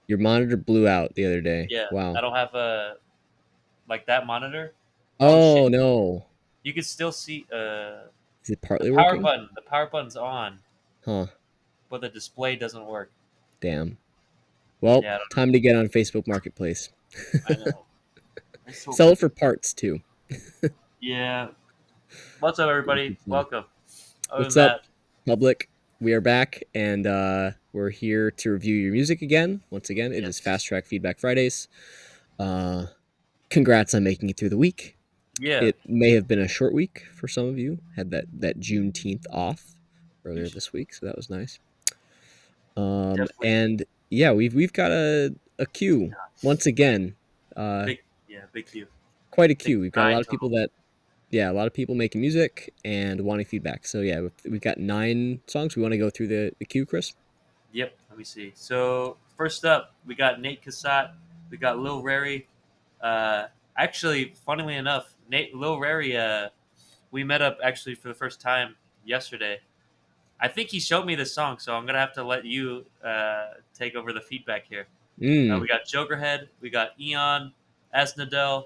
Your monitor blew out the other day. Yeah, Wow. I don't have a like that monitor. Oh shit! Oh no. You can still see Is it partly working? The power button's on, Huh. but the display doesn't work. Damn. Well, Yeah, I don't know. time to get on Facebook Marketplace. I know. It's so Sell it for freaking. parts too. Yeah. What's up, everybody? Welcome. Other than What's up, that, public? We are back, and we're here to review your music again. Once again, it is yes. Fast Track Feedback Fridays. Uh, Congrats on making it through the week. Yeah. It may have been a short week for some of you. Had that Juneteenth off earlier Yeesh. this week, so that was nice. Definitely. And yeah, we've got a queue once again. Uh, Big. Yeah. Big Q. Quite a I think queue. We've got a nine lot of people total. that yeah, a lot of people making music and wanting feedback. So yeah, we've got 9 songs. We want to go through the queue, Chris. Yep. Let me see. So first up, we got Nate Cassat. We got Lil Rary. Uh, Actually, funnily enough, Lil Rary. We met up actually for the first time yesterday. I think he showed me this song, so I'm gonna have to let you take over the feedback here. We Mm, got Jokerhead. We got Eon, Asnadel,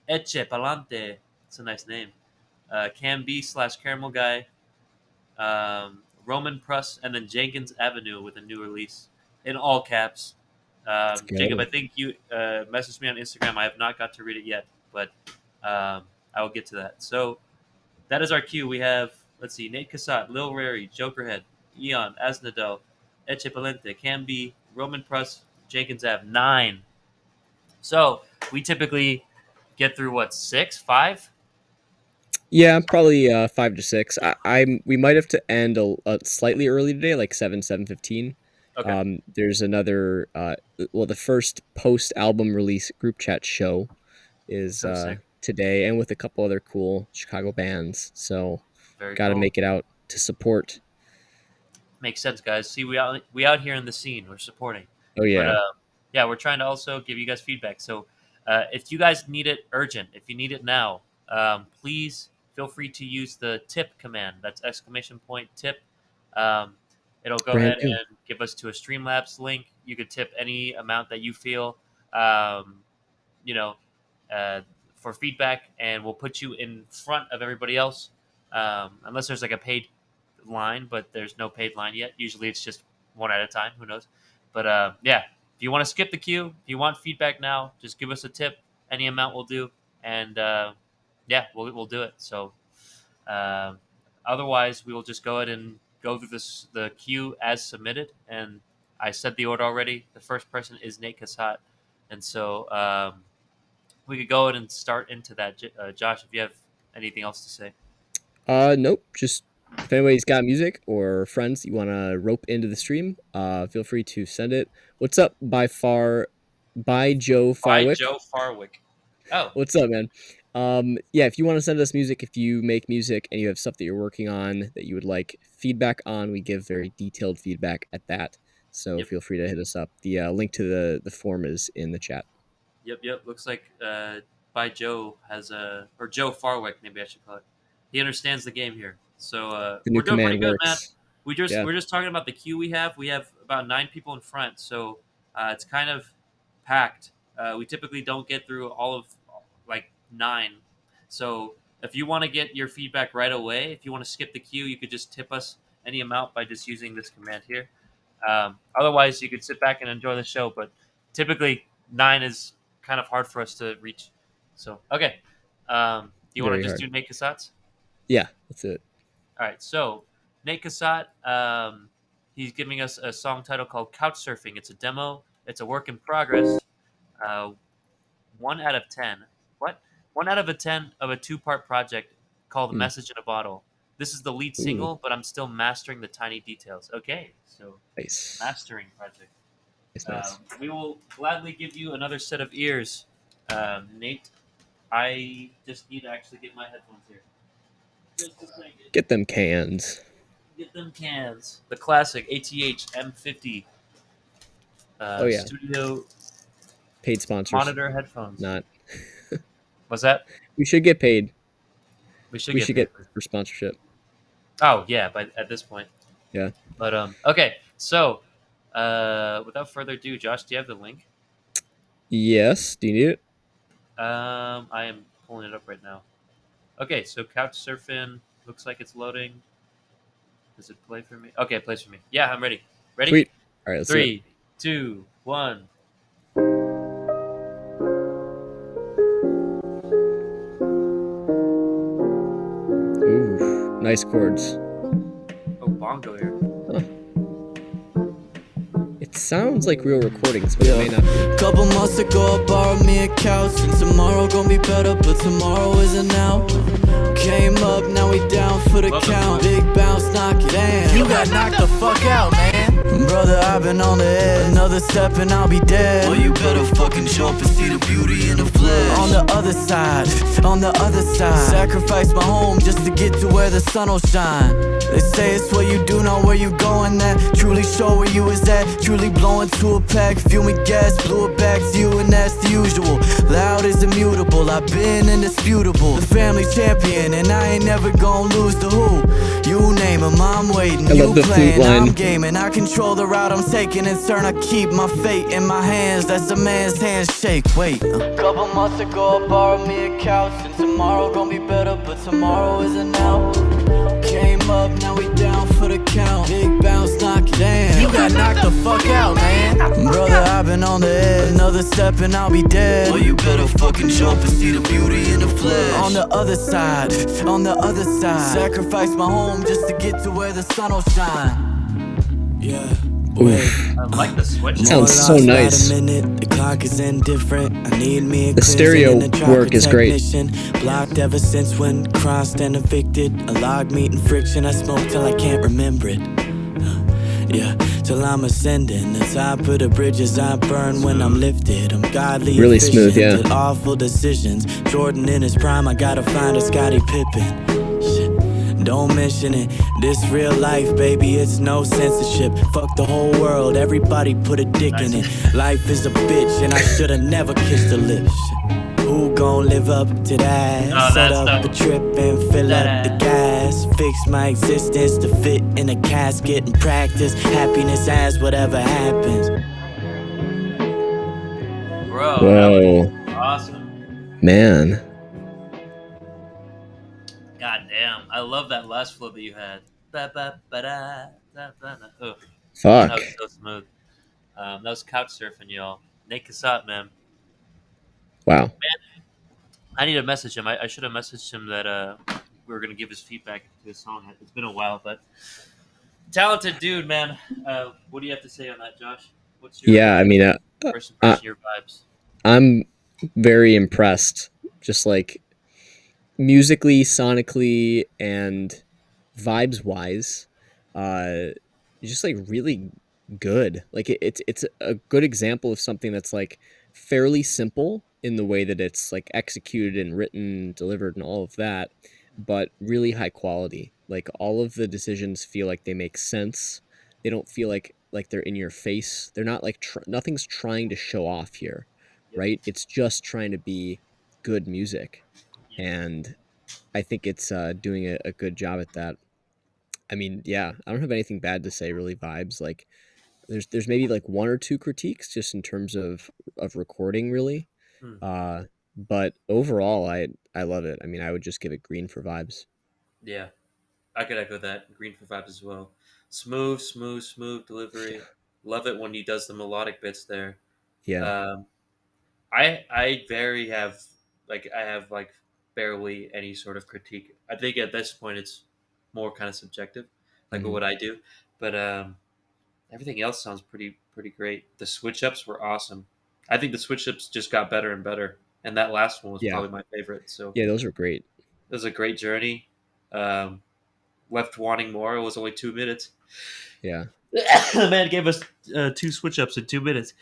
Eche Palante. It's a nice name. Cam B slash Caramel Guy, Roman Pruss, and then Jenkins Avenue with a new release in all caps. let's Jacob, go. I think you messaged me on Instagram. I have not got to read it yet, but I will get to that. So that is our queue. We have, let's see, Nate Cassat, Lil Rary, Jokerhead, Eon, Asnadel, Eche Palente, Cam B, Roman Pruss, Jenkins Ave. 9. So we typically get through what, six, five? Yeah, probably 5 to 6. We might have to end a slightly early today, like 7:15. Okay. There's another well, the first post album release group chat show is So sick. today, and with a couple other cool Chicago bands. So Very got to cool. make it out to support. Makes sense, guys. See, we out here in the scene. We're supporting, Oh but yeah. yeah, we're trying to also give you guys feedback. So if you guys need it urgent, if you need it now, please feel free to use the tip command. That's exclamation point tip. Um, it'll go Brand ahead new. and give us to a Streamlabs link. You could tip any amount that you feel. Um, you know, uh, for feedback, and we'll put you in front of everybody else. Unless there's like a paid line, but there's no paid line yet. Usually it's just one at a time. Who knows? But yeah, if you want to skip the queue, if you want feedback now, just give us a tip. Any amount will do, and yeah, we'll do it. So um otherwise, we will just go ahead and go through the queue as submitted. And I said the order already. The first person is Nate Casat, and so we could go ahead and start into that. Josh, if you have anything else to say. Nope. Just if anybody's got music or friends you want to rope into the stream, feel free to send it. What's up, by Joe By Farwick? Joe Farwick. Oh, What's up, man? Yeah, if you want to send us music, if you make music and you have stuff that you're working on that you would like feedback on, we give very detailed feedback at that. So yep, feel free to hit us up. The link to the form is in the chat. yep. Looks like by Joe has a or Joe Farwick, maybe I should call it. He understands the game here, so The new we're doing pretty command good, man. works. We're Yeah. just talking about the queue we have. We have about 9 people in front, so it's kind of packed. We typically don't get through all of like 9. So if you want to get your feedback right away, if you want to skip the queue, you could just tip us any amount by just using this command here. Otherwise, you could sit back and enjoy the show. But typically, 9 is kind of hard for us to reach. So okay, do you want to Very just hard. do Nate Casats? Yeah, that's it. All right, so Nate Casat, he's giving us a song title called Couch Surfing. It's a demo. It's a work in progress. Uh, 1 out of 10. What? 1 out of 10 of a two-part project called Hmm. Message in a Bottle. This is the lead Ooh, single, but I'm still mastering the tiny details. Okay, so nice. mastering project. Nice, nice. We will gladly give you another set of ears, Nate. I just need to actually get my headphones here. Just a second. Get them cans. Get them cans. The classic ATH M50 Oh yeah, studio paid sponsors. monitor headphones. Not. What's that? We should get paid. We should We get should paid get for. for sponsorship. Oh yeah, but at this point. Yeah. But okay. So Without further ado, Josh, do you have the link? Yes. Do you need it? I am pulling it up right now. Okay, so couch surfing looks like it's loading. Does it play for me? Okay, it plays for me. Yeah, I'm ready. Ready? Sweet. All right, let's do it. 3, 2, 1. Ooh, nice chords. Oh, bongo here. Huh. It sounds like real recordings, but it Yeah. may not be. Couple months ago, I borrowed me a couch, and tomorrow gon' be better, but tomorrow isn't now. Came up, now we down for the Welcome. count. Big bounce, knock it down. You got knocked the fuck out, man. Brother, I've been on the edge. Another step and I'll be dead. Well, you better fucking jump and see the beauty in the flesh. On the other side, on the other side. Sacrifice my home just to get to where the sun will shine. They say it's what you do, not where you going at. Truly show where you was at. Truly blowing to a pack. Fuel me gas, blew it back to you, and that's the usual. Loud is immutable, I've been indisputable. The family champion, and I ain't never gonna lose to who. You name 'em, I'm waiting. I You love the flute playing, I'm line. gaming. I control the route I'm taking. In turn, I keep my fate in my hands. That's a man's handshake. Wait. Couple months ago, I borrowed me a couch, and tomorrow gonna be better, but tomorrow isn't now. Came up, now we down for the count. Big bounce, knock it down. You got knocked the fuck out, man. Brother, I've been on the edge. Another step and I'll be dead. Well, you better fucking jump and see the beauty in the flesh. On the other side, on the other side. Sacrifice my home just to get to where the sun will shine. Yeah. Oof. I like the switch. Sounds so More lost by nice. the minute, the clock is indifferent. I need me a The cleansing stereo and a traffic work is great. technician. Blocked ever since when crossed and evicted. A log meeting friction, I smoke till I can't remember it. Yeah, till I'm ascending. The top of the bridges I burn when I'm lifted. I'm godly Really efficient smooth, yeah. at awful decisions. Jordan in his prime, I gotta find a Scottie Pippen. Shit. Don't mention it, this real life, baby, it's no censorship. Fuck the whole world, everybody put a dick in it. Life is a bitch and I should've never kissed her lips. Who gon' live up to that? Oh, Set that's up dope. a trip and fill That up the gas. Fix my existence to fit in a casket and practice happiness as whatever happens. Bro, that was Whoa, awesome. man. God damn. I love that last flow that you had. Ba-ba-ba-da, da-ba-da. Ugh, that Fuck. was so smooth. That was couch surfing, y'all. Nate Cassatt, man. Wow. I need to message him. I should have messaged him that we were gonna give his feedback to his song. It's been a while, but talented dude, man. What do you have to say on that, Josh? What's your Yeah, I mean, first uh, impression, your vibes? I'm very impressed. Just like musically, sonically, and vibes wise, uh, just like really good. Like it's a good example of something that's like fairly simple in the way that it's like executed and written, delivered, and all of that, but really high quality. Like all of the decisions feel like they make sense. They don't feel like they're in your face. They're not like nothing's trying to show off here, Yep. right? It's just trying to be good music, Yeah. and I think it's doing a good job at that. I mean, yeah, I don't have anything bad to say. Really, vibes like there's maybe like one or two critiques just in terms of recording, really. Hmm. Uh, but overall, I love it. I mean, I would just give it green for vibes. Yeah. I could echo that. Green for vibes as well. Smooth, smooth, smooth delivery. Love it when he does the melodic bits there. Yeah. Um, I very have I have like barely any sort of critique. I think at this point it's more kind of subjective, like Hmm. what I do. But everything else sounds pretty great. The switch ups were awesome. I think the switch ups just got better and better, and that last one was Yeah. probably my favorite. So Yeah. Those are great. it was a great journey. Um, left wanting more. It was only 2 minutes. Yeah. The man gave us two switch ups in 2 minutes.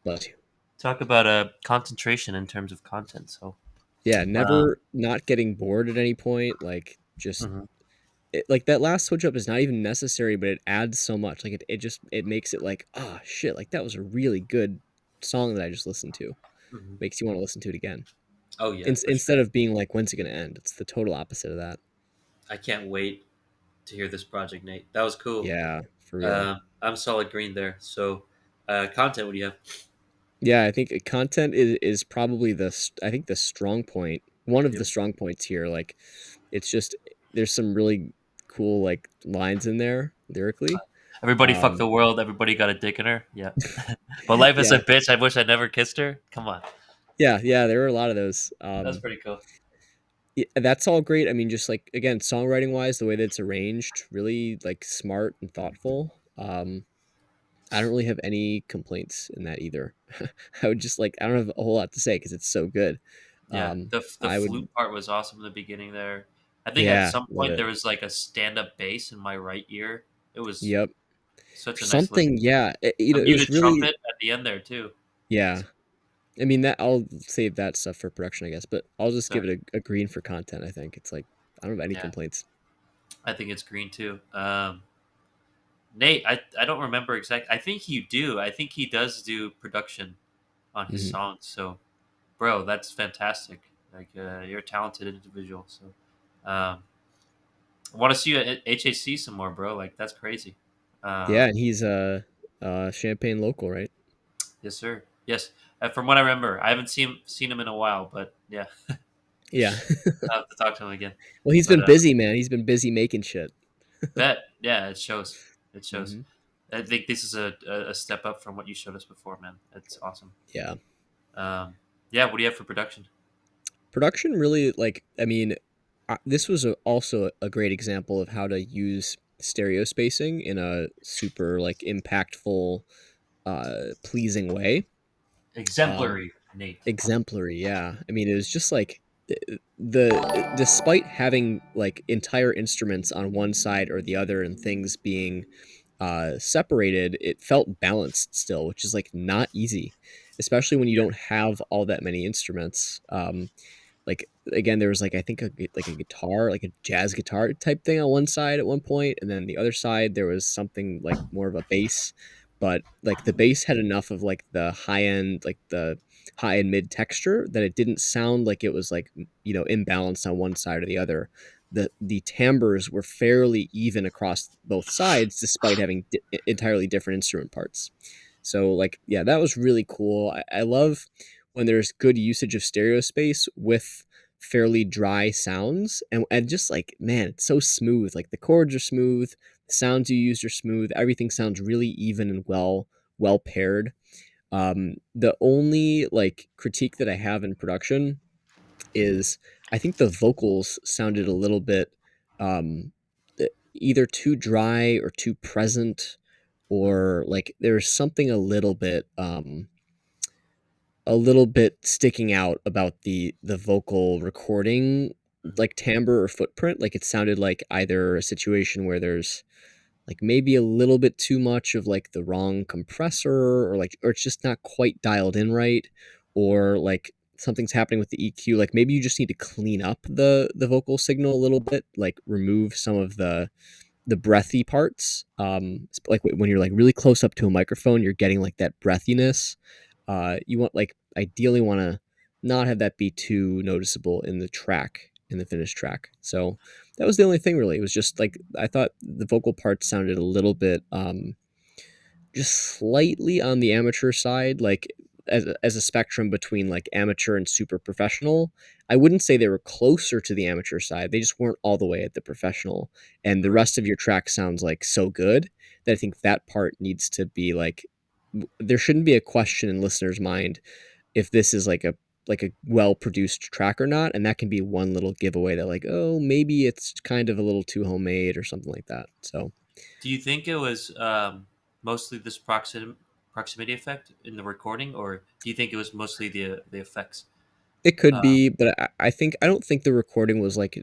Bless you. Talk about concentration in terms of content. So, Yeah. um, Never not getting bored at any point. Like just mhm, like that last switch up is not even necessary, but it adds so much. Like it just it makes it like, oh shit, like that was a really good song that I just listened to. mhm. Makes you want to listen to it again. Oh yeah, for Instead sure. of being like, when's it gonna end? It's the total opposite of that. I can't wait to hear this project, Nate. That was cool. Yeah. for real. I'm solid green there. So, content. What do you have? Yeah, I think content is probably I think the strong point, one of Yep. the strong points here. Like, it's just there's some really cool like lines in there lyrically. Everybody fucked Um, the world. Everybody got a dick in her. Yeah. But life is yeah, a bitch. I wish I never kissed her. Come on. yeah. There were a lot of those. That's pretty cool. Yeah, that's all great. I mean, just like again, songwriting wise, the way that it's arranged, really like smart and thoughtful. I don't really have any complaints in that either. I would just like I don't have a whole lot to say because it's so good. Yeah. The I would, flute part was awesome in the beginning there. I think at yeah, some love point it. there was like a stand up bass in my right ear. It was Yep. such a nice look. Something, yeah. A It was muted really, trumpet at the end there too. yeah. I mean that I'll save that stuff for production, I guess. But I'll just So, give it a green for content. I think it's like I don't have any yeah, complaints. I think it's green too. Nate, I don't remember exact. I think you do. I think he does do production on his Hmm. songs. So, bro, that's fantastic. Like, you're a talented individual. So, I want to see you at HAC some more, bro. Like, that's crazy. Yeah, Um, and he's Champagne local, right? yes, sir. Yes. From what I remember, I haven't seen him in a while, but yeah, Yeah. I have to talk to him again. Well, he's But been busy, man. He's been busy making shit. bet, yeah, it shows. It shows. Hmm. I think this is a step up from what you showed us before, man. It's awesome. Yeah. Yeah, what do you have for production? Production really like I mean, this was also a great example of how to use stereo spacing in a super like impactful, pleasing way. Um, Exemplary, Nate. exemplary, yeah. I mean, it was just like despite having like entire instruments on one side or the other and things being separated, it felt balanced still, which is like not easy, especially when you don't have all that many instruments. Like again, there was like I think like a guitar, like a jazz guitar type thing on one side at one point, and then the other side there was something like more of a bass, but like the bass had enough of like the high end, like the high and mid texture that it didn't sound like it was like imbalanced on one side or the other. The timbres were fairly even across both sides, despite having entirely different instrument parts. So like yeah, that was really cool. I love when there's good usage of stereo space with fairly dry sounds and just like man, it's so smooth. Like the chords are smooth, the sounds you used are smooth, everything sounds really even and well paired. The only like critique that I have in production is I think the vocals sounded a little bit um either too dry or too present, Mhm. or like there's something a little bit sticking out about the vocal recording, Mhm. like timbre or footprint. Like it sounded like either a situation where there's like maybe a little bit too much of like the wrong compressor, or like or it's just not quite dialed in right, or like something's happening with the EQ. Like maybe you just need to clean up the vocal signal a little bit, like remove some of the breathy parts. Like when you're like really close up to a microphone, you're getting like that breathiness. You want like ideally want to not have that be too noticeable in the track, in the finished track. So that was the only thing really. It was just like I thought the vocal parts sounded a little bit just slightly on the amateur side, like as a spectrum between like amateur and super professional. I wouldn't say they were closer to the amateur side. They just weren't all the way at the professional. And the Right. rest of your track sounds like so good that I think that part needs to be like there shouldn't be a question in listeners' mind if this is like a well produced track or not, and that can be one little giveaway that like oh maybe it's kind of a little too homemade or something like that. So Do you think it was mostly this proximity effect in the recording, or do you think it was mostly the effects? it could Uh, be, but I think I don't think the recording was like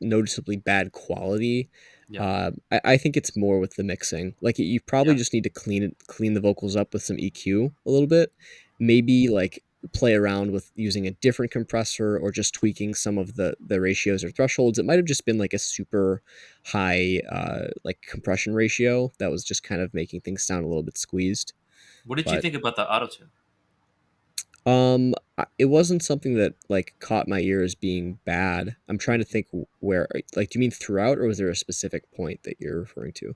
noticeably bad quality. yeah, I think it's more with the mixing. Like you probably yeah. just need to clean the vocals up with some EQ a little bit. Maybe like play around with using a different compressor or just tweaking some of the ratios or thresholds. It might have just been like a super high like compression ratio that was just kind of making things sound a little bit squeezed. What did you But think about the auto tune? it wasn't something that like caught my ear as being bad. I'm trying to think where like do you mean throughout or was there a specific point that you're referring to?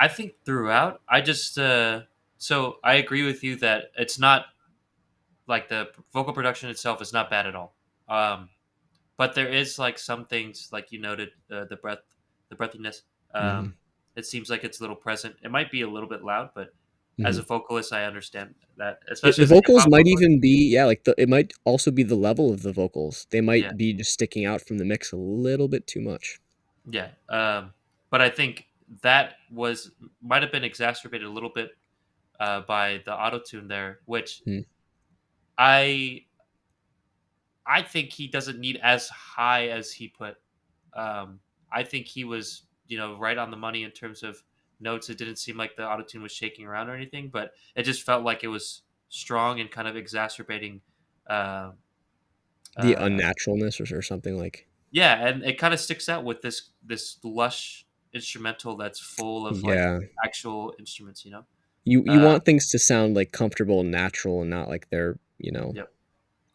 I think throughout, I just so I agree with you that it's not like the vocal production itself is not bad at all. Um, but there is like some things like you noted the breathiness. Hmm. Um, it seems like it's a little present. It might be a little bit loud, but as a Hmm. vocalist, I understand that, especially The as a hip vocals hop might vocalist. even be, yeah, like it might also be the level of the vocals. They Yeah, might be just sticking out from the mix a little bit too much. yeah. But I think that was might have been exacerbated a little bit by the auto tune there, which Mm. I I think he doesn't need as high as he put. Um, I think he was, right on the money in terms of notes. It didn't seem like the autotune was shaking around or anything, but it just felt like it was strong and kind of exacerbating. Uh, The uh, unnaturalness or something like, yeah, and it kind of sticks out with this lush instrumental that's full of like yeah. actual instruments. You Uh, want things to sound like comfortable and natural and not like they're, yep.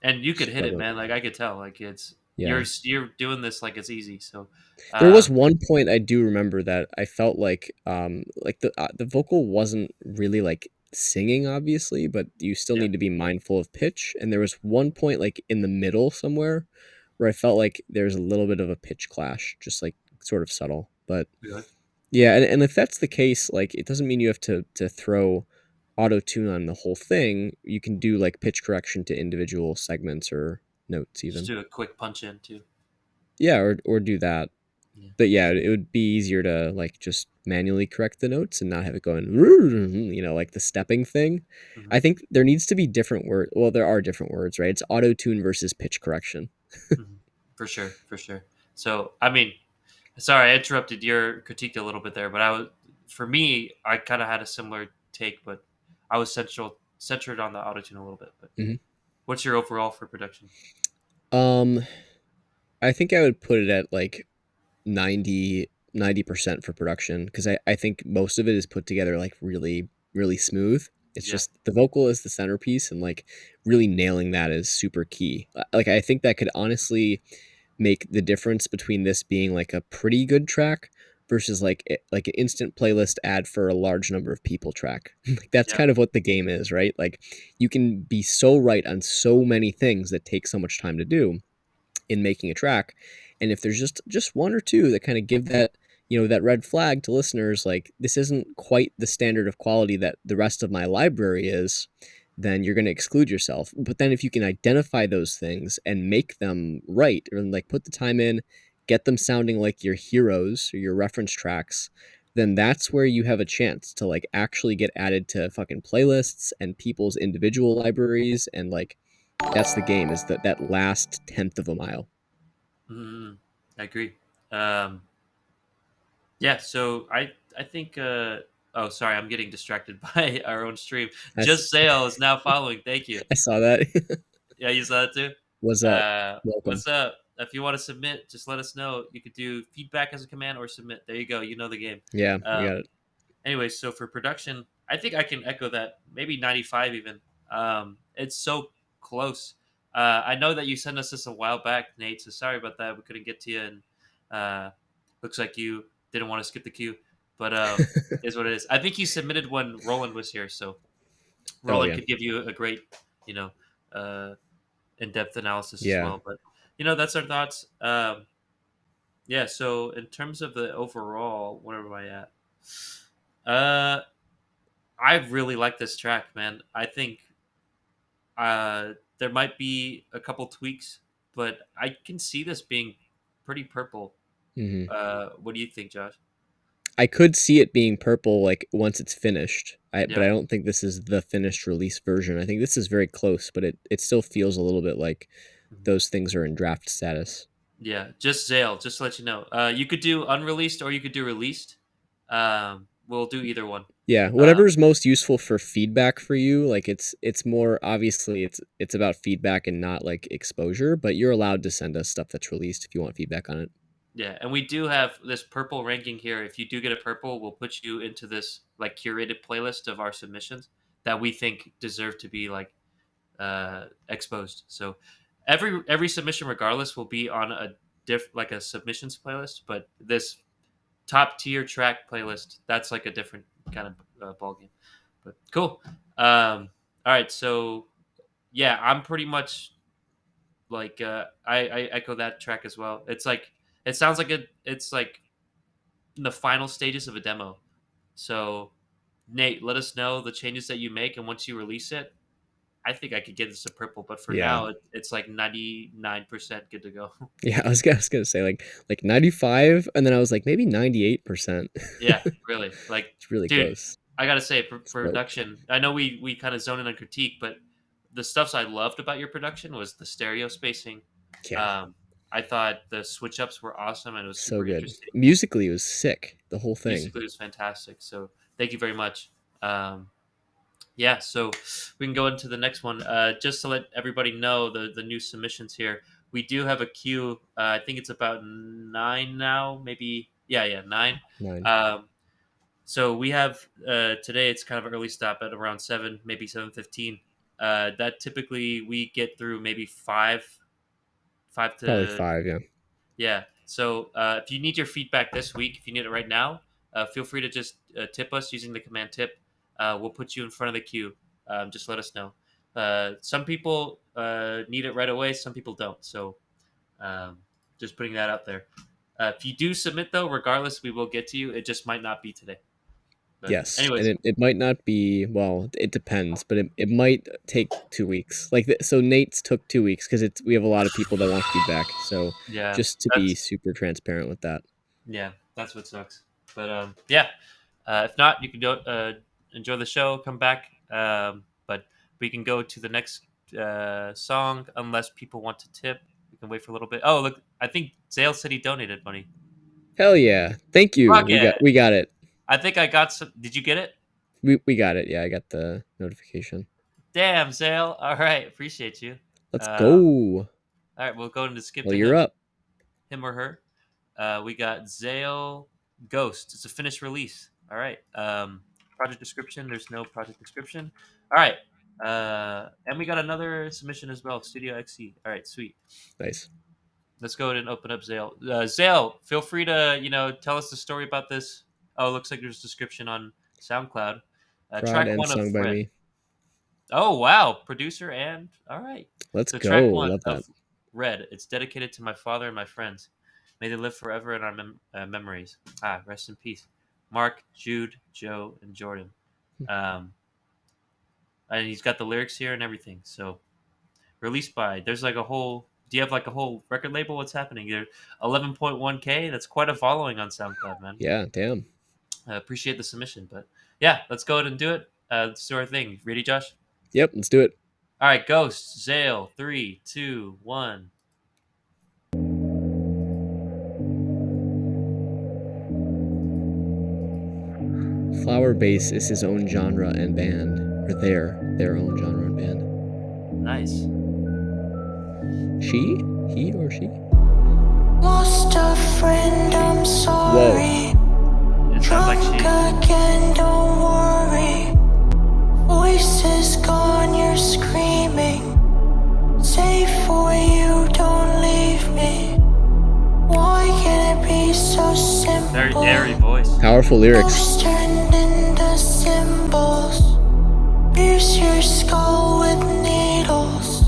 And you could hit it, struggling. man. Like I could tell. Like it's Yeah. you're doing this like it's easy. So, There was um, one point I do remember that I felt like the vocal wasn't really like singing obviously, but you still yeah. need to be mindful of pitch. And there was one point like in the middle somewhere where I felt like there's a little bit of a pitch clash, just like sort of subtle. But Really? yeah, and if that's the case, like it doesn't mean you have to throw auto tune on the whole thing. You can do like pitch correction to individual segments or notes Just even. do a quick punch in too. Yeah, or do that. Yeah. But yeah, it would be easier to like just manually correct the notes and not have it going, like the stepping thing. Hmm. I think there needs to be different words. Well, there are different words, right? It's auto tune versus pitch correction. Hmm. For sure, for sure. So, I mean, sorry, I interrupted your critique a little bit there, but for me, I kind of had a similar take, but I was centered on the autotune a little bit. But Hmm. what's your overall for production? Um, I think I would put it at like 90% for production because I think most of it is put together like really, really smooth. It's Yeah, just the vocal is the centerpiece and like really nailing that is super key. Like I think that could honestly make the difference between this being like a pretty good track versus like an instant playlist ad for a large number of people track. Like that's yeah. kind of what the game is, right? Like you can be so right on so many things that take so much time to do in making a track, and if there's just one or two that kind of give that that red flag to listeners, like this isn't quite the standard of quality that the rest of my library is, then you're going to exclude yourself. But then if you can identify those things and make them right, or like put the time in, get them sounding like your heroes or your reference tracks, then that's where you have a chance to like actually get added to fucking playlists and people's individual libraries. And like that's the game, is that last tenth of a mile. Hmm. I agree. Um, yeah, so I think. Oh, sorry, I'm getting distracted by our own stream. That's Just Sale is now following. Thank you. I saw that. Yeah, you saw that too. What's up? Welcome. What's up? If you want to submit, just let us know. You could do feedback as a command or submit. There you go. You know the game. Yeah, we got Um, it. anyway, so for production, I think I can echo that. Maybe 95 even. It's so close. I know that you sent us this a while back, Nate. So sorry about that. We couldn't get to you, and uh, looks like you didn't want to skip the queue. But is what it is. I think you submitted when Roland was here, so Oh Roland yeah, could give you a great, you know, uh, in-depth analysis as yeah. well. But that's our thoughts. Yeah. So in terms of the overall, where am I at? Uh, I really like this track, man. I think there might be a couple tweaks, but I can see this being pretty purple. Hmm. What do you think, Josh? I could see it being purple like once it's finished. But Yeah. I don't think this is the finished release version. I think this is very close, but it still feels a little bit like Mhm. those things are in draft status. Yeah. Just Zale, just to let you know. You could do unreleased or you could do released. We'll do either one. Yeah, Um, whatever's most useful for feedback for you. Like it's more obviously it's about feedback and not like exposure, but you're allowed to send us stuff that's released if you want feedback on it. Yeah, and we do have this purple ranking here. If you do get a purple, we'll put you into this like curated playlist of our submissions that we think deserve to be like exposed. So every submission, regardless, will be on a like a submissions playlist. But this top tier track playlist. That's like a different kind of ball game. But cool. All right, so yeah, I'm pretty much like I echo that track as well. It's like it sounds like it's like in the final stages of a demo. So Nate, let us know the changes that you make, and once you release it, I think I could get this to purple. But for Yeah. now, it's like 99% good to go. Yeah, I was gonna say like 95, and then I was like maybe 98%. Yeah, really. Like, It's really dude, close. I gotta say, Smoke. production. I know we kind of zone in on critique, but the stuff I loved about your production was the stereo spacing. Yeah, Um, I thought the switch ups were awesome and it was so super good. interesting. Musically, it was sick. The whole thing. Musically, it was fantastic. So thank you very much. Yeah, so we can go into the next one. Just to let everybody know the new submissions here. We do have a queue. I think it's about 9 now, maybe. Yeah, 9. 9. Um, so we have today. It's kind of an early stop at around 7, maybe 7:15. That typically we get through maybe five Probably to 5, yeah. yeah. So if you need your feedback this week, if you need it right now, feel free to just tip us using the command tip. We'll put you in front of the queue. Just let us know. Some people need it right away. Some people don't. So um, just putting that out there. If you do submit, though, regardless, we will get to you. It just might not be today. But Yes, and anyways, it might not be, well, it depends, but it might take 2 weeks. Like so Nate's took 2 weeks cuz we have a lot of people that want feedback. So yeah, just to be that's super transparent with that. yeah, that's what sucks. But yeah, if not, you can do, enjoy the show. Come back. But we can go to the next song unless people want to tip. We can wait for a little bit. Oh, look, I think Zale said he donated money. Hell yeah. Thank you. Fuck it. We got it. I think I got some. Did you get it? We got it. Yeah, I got the notification. Damn, Zale. All right, appreciate you. Let's Um, go. all right, we'll go into skip Well, to you're him, up. him or her. We got Zale Ghost. It's a finished release. All right. Project description. There's no project description. All right. And we got another submission as well. Studio XC. All right. Sweet. Nice. Let's go ahead and open up Zale. Zale, feel free to tell us the story about this. Oh, it looks like there's a description on SoundCloud. Prod Track and one of sung by Red. me. Oh wow, producer and all right. Let's So go. track one Love that. of Red. It's dedicated to my father and my friends. May they live forever in our memories. Rest in peace, Mark, Jude, Joe, and Jordan. Um, and he's got the lyrics here and everything. So released by. There's like a whole. Do you have like a whole record label? What's happening? There, 11.1K. That's quite a following on SoundCloud, man. Yeah, damn. Appreciate the submission, but yeah, let's go ahead and do it. Let's do our thing. Ready, Josh? Yep, let's do it. All right, Ghost, Zale, 3, 2, 1. Flower Bass is his own genre and band, or their own genre and band. Nice. She? He or she? Lost a friend, I'm sorry. It sounds like Drunk she. again, don't worry. Voice is gone, you're screaming. Safe for you, don't leave me. Why can it be so simple? Very airy voice. Powerful lyrics. Ghosts turned into symbols. Pierce your skull with needles.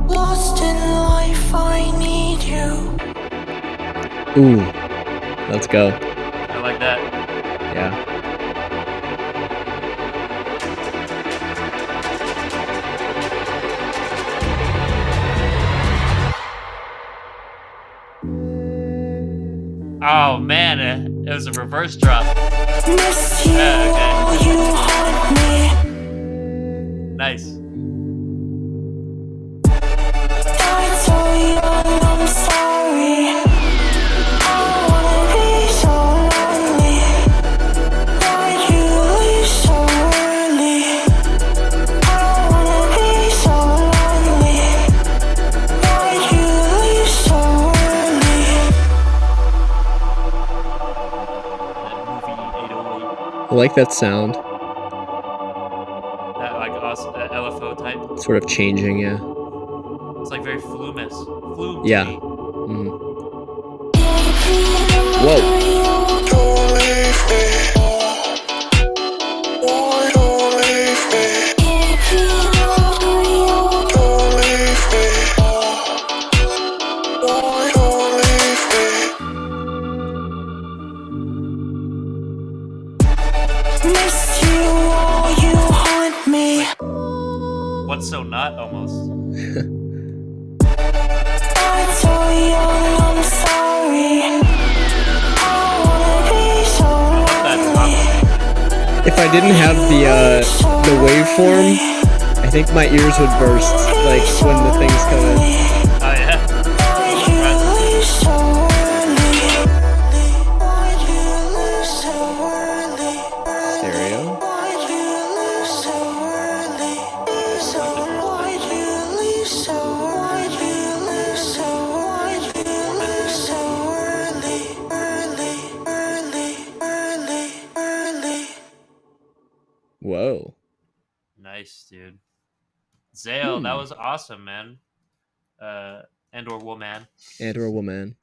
Lost in life, I need you. Ooh, let's go. I like that. Yeah. Oh man, it was a reverse drop. Miss you, Yeah, okay. you haunt me. Nice. Died so young, I'm sorry. I wanna be so lonely. Why'd you leave so early? I don't wanna be so lonely. Why'd you leave so early? That movie 808. I like that sound. That like LFO type. Sort of changing, yeah. It's like very flume to Yeah. me. Whoa. What's So Not almost. I love that top. If I didn't have the waveform, I think my ears would burst like when the things come in. Oh yeah. Stereo. Whoa. Nice, dude. Zale, that was awesome, man. And or woman. And or woman.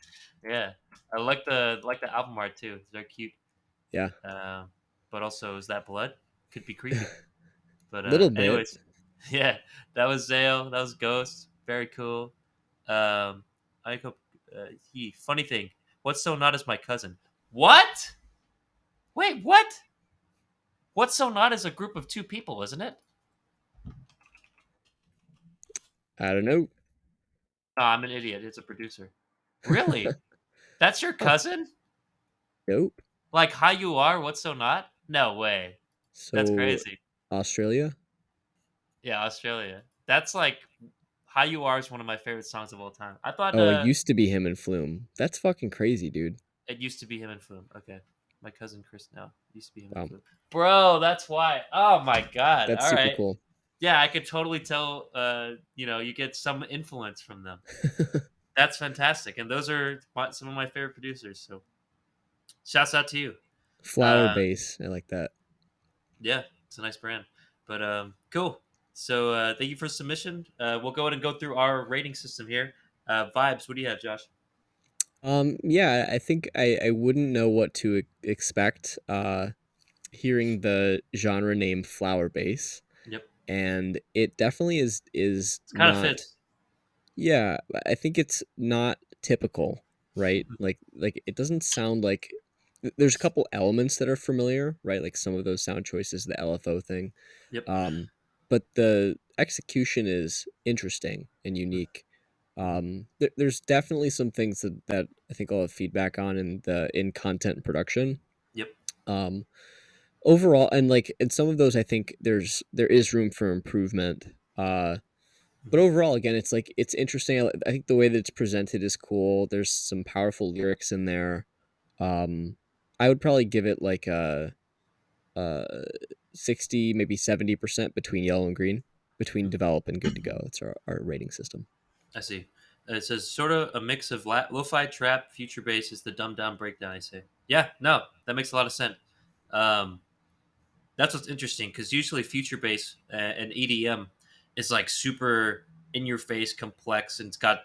Yeah, I like the album art too. They're cute. Yeah. But also, is that blood? Could be creepy. But Little bit. anyways, yeah, that was Zale. That was Ghost. Very cool. I hope. He funny thing. What's So Not is my cousin. What? Wait, what? What's So Not is a group of two people, isn't it? I don't know. No, I'm an idiot. It's a producer. Really? That's your Huh. cousin? Nope. Like How You Are? What's So Not? No way. That's So crazy. Australia? Yeah, Australia. That's like How You Are is one of my favorite songs of all time. I thought Oh, it used to be him and Flume. That's fucking crazy, dude. it used to be him and Flume. Okay. My cousin Chris now. Used to be him and Wow. Flume. Bro, that's why. Oh my god. That's All super right. cool. Yeah, I could totally tell you get some influence from them. That's fantastic. And those are some of my favorite producers. So shouts out to you. Flower base. I like that. Yeah, it's a nice brand. But cool. So thank you for submission. We'll go ahead and go through our rating system here. Vibes, what do you have, Josh? Yeah, I think I wouldn't know what to expect hearing the genre name flower base. Yep. And it definitely is It's kind of not. fits. Yeah, I think it's not typical, right? Like it doesn't sound like there's a couple elements that are familiar, right? Like some of those sound choices, the LFO thing. Yep. But the execution is interesting and unique. There's definitely some things that I think I'll have feedback on in content production. Yep. Um, Overall, and like in some of those, I think there is room for improvement. But overall, again, it's like it's interesting. I think the way that it's presented is cool. There's some powerful lyrics in there. I would probably give it like a 60, maybe 70% between yellow and green, between develop and good to go. That's our rating system. I see. It says sort of a mix of lo-fi trap, future bass is the dumbed down breakdown. I say, yeah, no, that makes a lot of sense. Um, that's what's interesting because usually future bass and EDM is like super in your face, complex, and it's got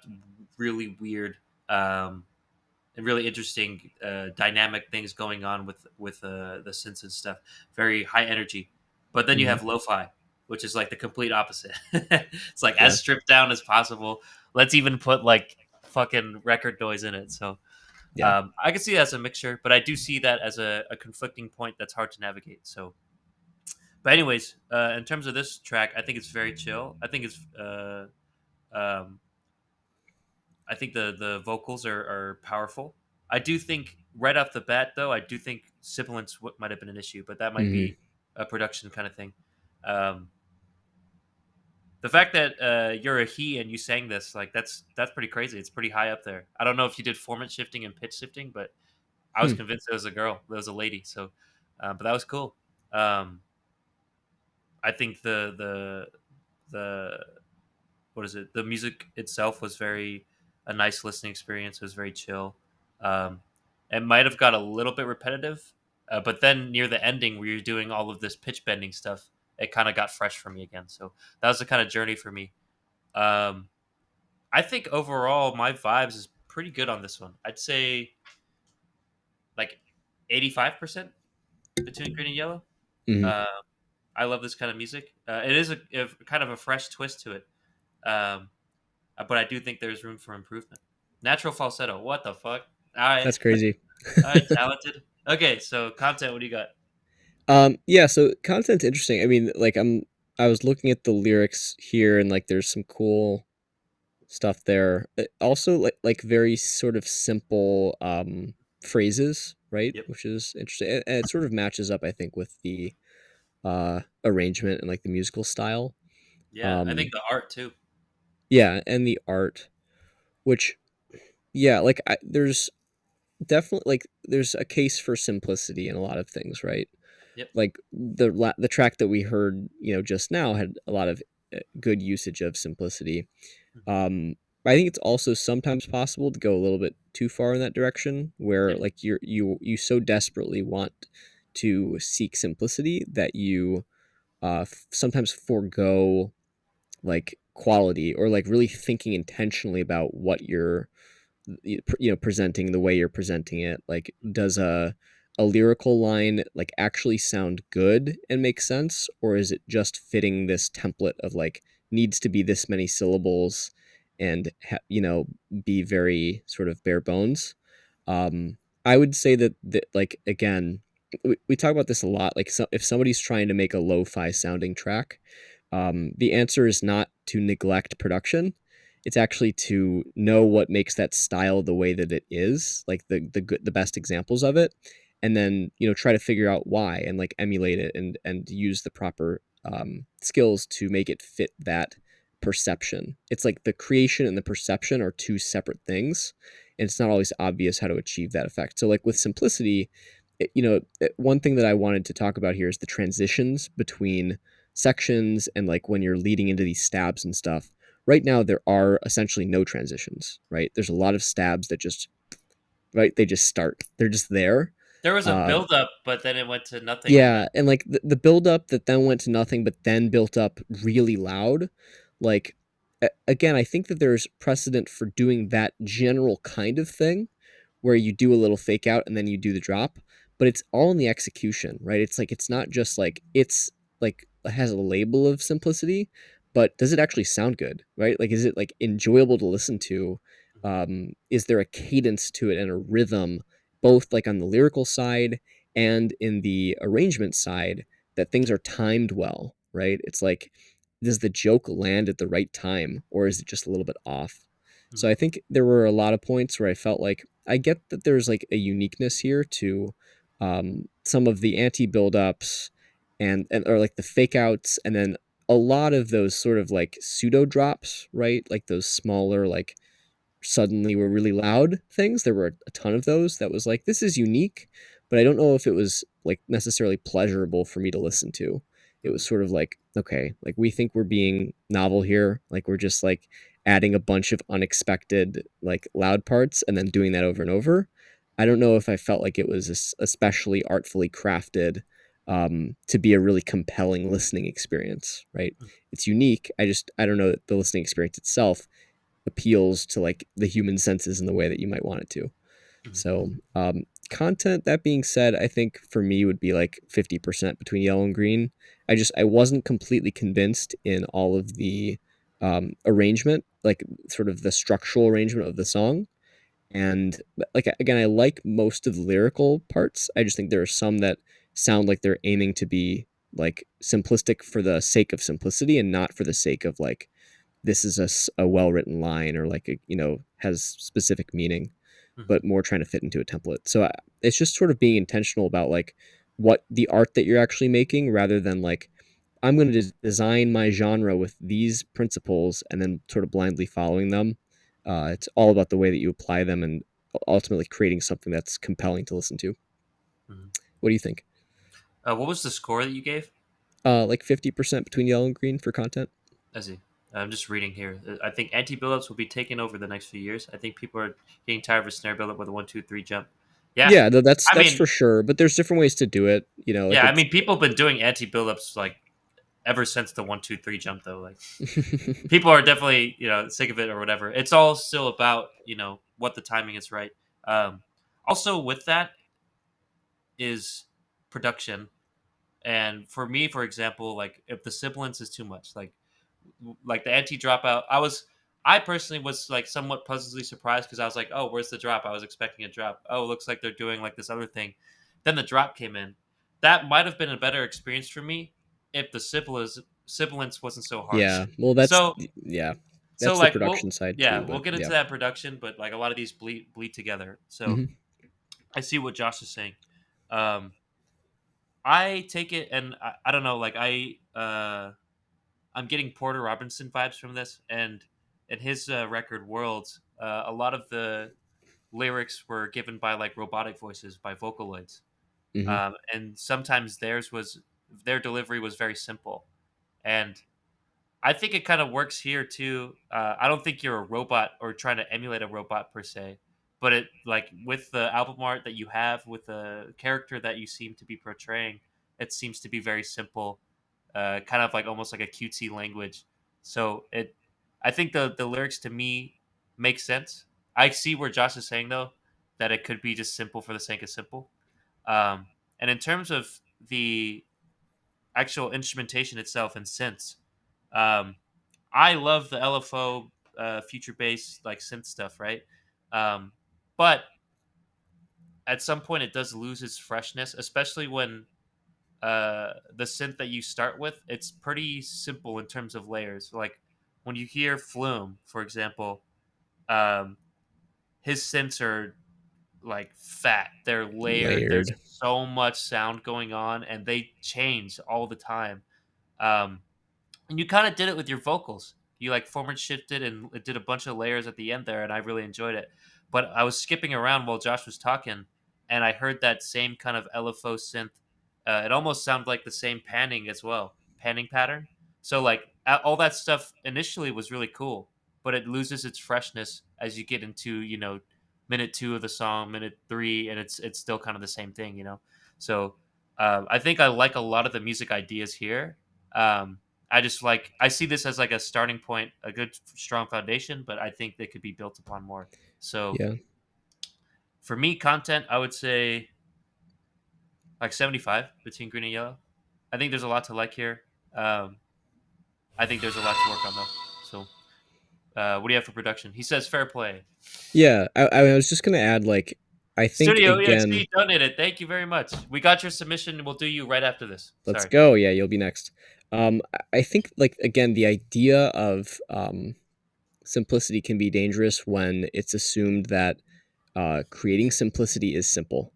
really weird and really interesting dynamic things going on with the synths and stuff. Very high energy, but then you have lo-fi, which is like the complete opposite. It's like Yeah. as stripped down as possible. Let's even put like fucking record noise in it. So Yeah. I can see that as a mixture, but I do see that as a conflicting point that's hard to navigate. So, but anyways, in terms of this track, I think it's very chill. I think it's um, I think the vocals are powerful. I do think right off the bat, though, I do think sibilance might have been an issue, but that might Mm-hmm. be a production kind of thing. Um, the fact that you're a he and you sang this, like that's pretty crazy. It's pretty high up there. I don't know if you did format shifting and pitch shifting, but I was Hmm. convinced it was a girl, it was a lady. So, but that was cool. Um, I think the what is it? The music itself was very a nice listening experience. It was very chill. It might have got a little bit repetitive, but then near the ending, where you're doing all of this pitch bending stuff, it kind of got fresh for me again. So that was the kind of journey for me. Um, I think overall, my vibes is pretty good on this one. I'd say like 85% between green and yellow. Mm-hmm. Uh, I love this kind of music. It is a kind of a fresh twist to it. Um, but I do think there's room for improvement. Natural falsetto. What the fuck? All right. That's crazy. All right, talented. Okay, so content, what do you got? Yeah, so content's interesting. I mean, like I was looking at the lyrics here, and like there's some cool stuff there. Also, like very sort of simple phrases, right? Yep. Which is interesting. And it sort of matches up, I think, with the arrangement and like the musical style. Yeah, I think Um, the art too. yeah, and the art, which yeah, like there's definitely like there's a case for simplicity in a lot of things, right? Yep. Like the track that we heard, just now had a lot of good usage of simplicity. Hmm. Um, I think it's also sometimes possible to go a little bit too far in that direction, where Yep. like you so desperately want to seek simplicity that you sometimes forego like quality or like really thinking intentionally about what you're presenting, the way you're presenting it. Like, does a lyrical line like actually sound good and make sense, or is it just fitting this template of like needs to be this many syllables and be very sort of bare bones? I would say that like again, we talk about this a lot. Like, so if somebody's trying to make a lo-fi sounding track, the answer is not to neglect production. It's actually to know what makes that style the way that it is, like the best examples of it, and then try to figure out why and like emulate it and use the proper skills to make it fit that perception. It's like the creation and the perception are two separate things, and it's not always obvious how to achieve that effect. So like with simplicity, one thing that I wanted to talk about here is the transitions between sections and like when you're leading into these stabs and stuff. Right now there are essentially no transitions, right? There's a lot of stabs that just right, they just start. They're just there. There was a Uh build up, but then it went to nothing, and then yeah, and like the build up that then went to nothing but then built up really loud. Like again, I think that there's precedent for doing that general kind of thing where you do a little fake out and then you do the drop, but it's all in the execution, right? It's like it's not just like it's like it has a label of simplicity, but does it actually sound good, right? Like is it like enjoyable to listen to? Is there a cadence to it and a rhythm, both like on the lyrical side and in the arrangement side, that things are timed well, right? It's like, does the joke land at the right time or is it just a little bit off? So I mhm, think there were a lot of points where I felt like I get that there's like a uniqueness here to some of the anti buildups and or like the fake outs, and then a lot of those sort of like pseudo drops, right? Like those smaller like suddenly were really loud things. There were a ton of those that was like, this is unique, but I don't know if it was like necessarily pleasurable for me to listen to. It was mhm, sort of like, okay, like we think we're being novel here. Like we're just like adding a bunch of unexpected like loud parts and then doing that over and over. I don't know if I felt like it was especially artfully crafted to be a really compelling listening experience, right? mhm, It's unique. I don't know that the listening experience itself appeals to like the human senses in the way that you might want it to. mhm, So, content, that being said, I think for me would be like 50% between yellow and green. I wasn't completely convinced in all of the arrangement, like sort of the structural arrangement of the song. And like again, I like most of the lyrical parts. I just think there are some that sound like they're aiming to be like simplistic for the sake of simplicity and not for the sake of like this is a well written line or like a, has specific meaning, mhm, but more trying to fit into a template. So it's just sort of being intentional about like what the art that you're actually making rather than like I'm going to design my genre with these principles and then sort of blindly following them. It's all about the way that you apply them and ultimately creating something that's compelling to listen to. mhm. What do you think? What was the score that you gave? Like 50% between yellow and green for content. I see. I'm just reading here. I think anti buildups will be taken over the next few years. I think people are getting tired of a snare buildup with a 1, 2, 3 jump. Yeah, Yeah, that's I that's mean, for sure. But there's different ways to do it. Like yeah, I it's mean, people have been doing anti buildups like ever since the 1, 2, 3 jump though. Like people are definitely sick of it or whatever. It's all still about what the timing is right. Um, Also with that is production. And for me, for example, like if the sibilance is too much, like the anti dropout, I personally was like somewhat pleasantly surprised because I was like, oh, where's the drop? I was expecting a drop. Oh, it looks like they're doing like this other thing. Then the drop came in. That might have been a better experience for me if the sibilance wasn't so harsh. Yeah. Well, that's So yeah. so That's the like we'll production side yeah, too, we'll but get into yeah. that production, but like a lot of these bleed together. So Mhm. I see what Josh is saying. Um, I take it, and I don't know, like I'm getting Porter Robinson vibes from this, and in his record Worlds, a lot of the lyrics were given by like robotic voices by Vocaloids, Mhm. and sometimes their delivery was very simple, and I think it kind of works here too. I don't think you're a robot or trying to emulate a robot per se, but it like with the album art that you have, with the character that you seem to be portraying, it seems to be very simple, kind of like almost like a cutesy language. So I think the lyrics to me make sense. I see where Josh is saying though that it could be just simple for the sake of simple. Um, and in terms of the actual instrumentation itself and synths, um, I love the LFO future bass like synth stuff, right? Um, but at some point, it does lose its freshness, especially when the synth that you start with, it's pretty simple in terms of layers. Like when you hear Flume, for example, um, his synths are like fat. They're layered. There's Layered. so much sound going on, and they change all the time. Um, and you kind of did it with your vocals. You like forward shifted and it did a bunch of layers at the end there, and I really enjoyed it. But I was skipping around while Josh was talking, and I heard that same kind of LFO synth. It almost sounded like the same panning as well, panning pattern. So like all that stuff initially was really cool, but it loses its freshness as you get into minute two of the song, minute three, and it's still kind of the same thing. So I think I like a lot of the music ideas here. Um, I see this as like a starting point, a good strong foundation, but I think they could be built upon more. So Yeah. for me, content, I would say like 75 between green and yellow. I think there's a lot to like here. Um, I think there's a lot to work on though. So what do you have for production? He says fair play. Yeah. I was just gonna add, like, I think Studio again, EXP donated. Thank you very much. We got your submission. We'll do you right after this. let's Sorry. go. Yeah, you'll be next. I think, like, again, the idea of simplicity can be dangerous when it's assumed that creating simplicity is simple.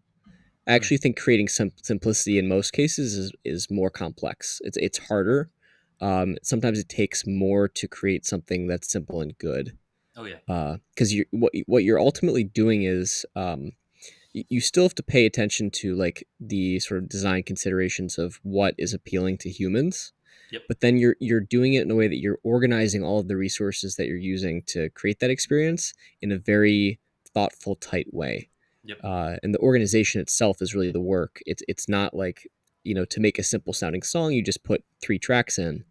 I Hmm. actually think creating simplicity in most cases is more complex. It's harder. Sometimes it takes more to create something that's simple and good. Oh yeah. Because what you're ultimately doing is you still have to pay attention to, like, the sort of design considerations of what is appealing to humans, Yep. but then you're doing it in a way that you're organizing all of the resources that you're using to create that experience in a very thoughtful, tight way. Yep. And the organization itself is really the work. It's not like, to make a simple sounding song, you just put three tracks in.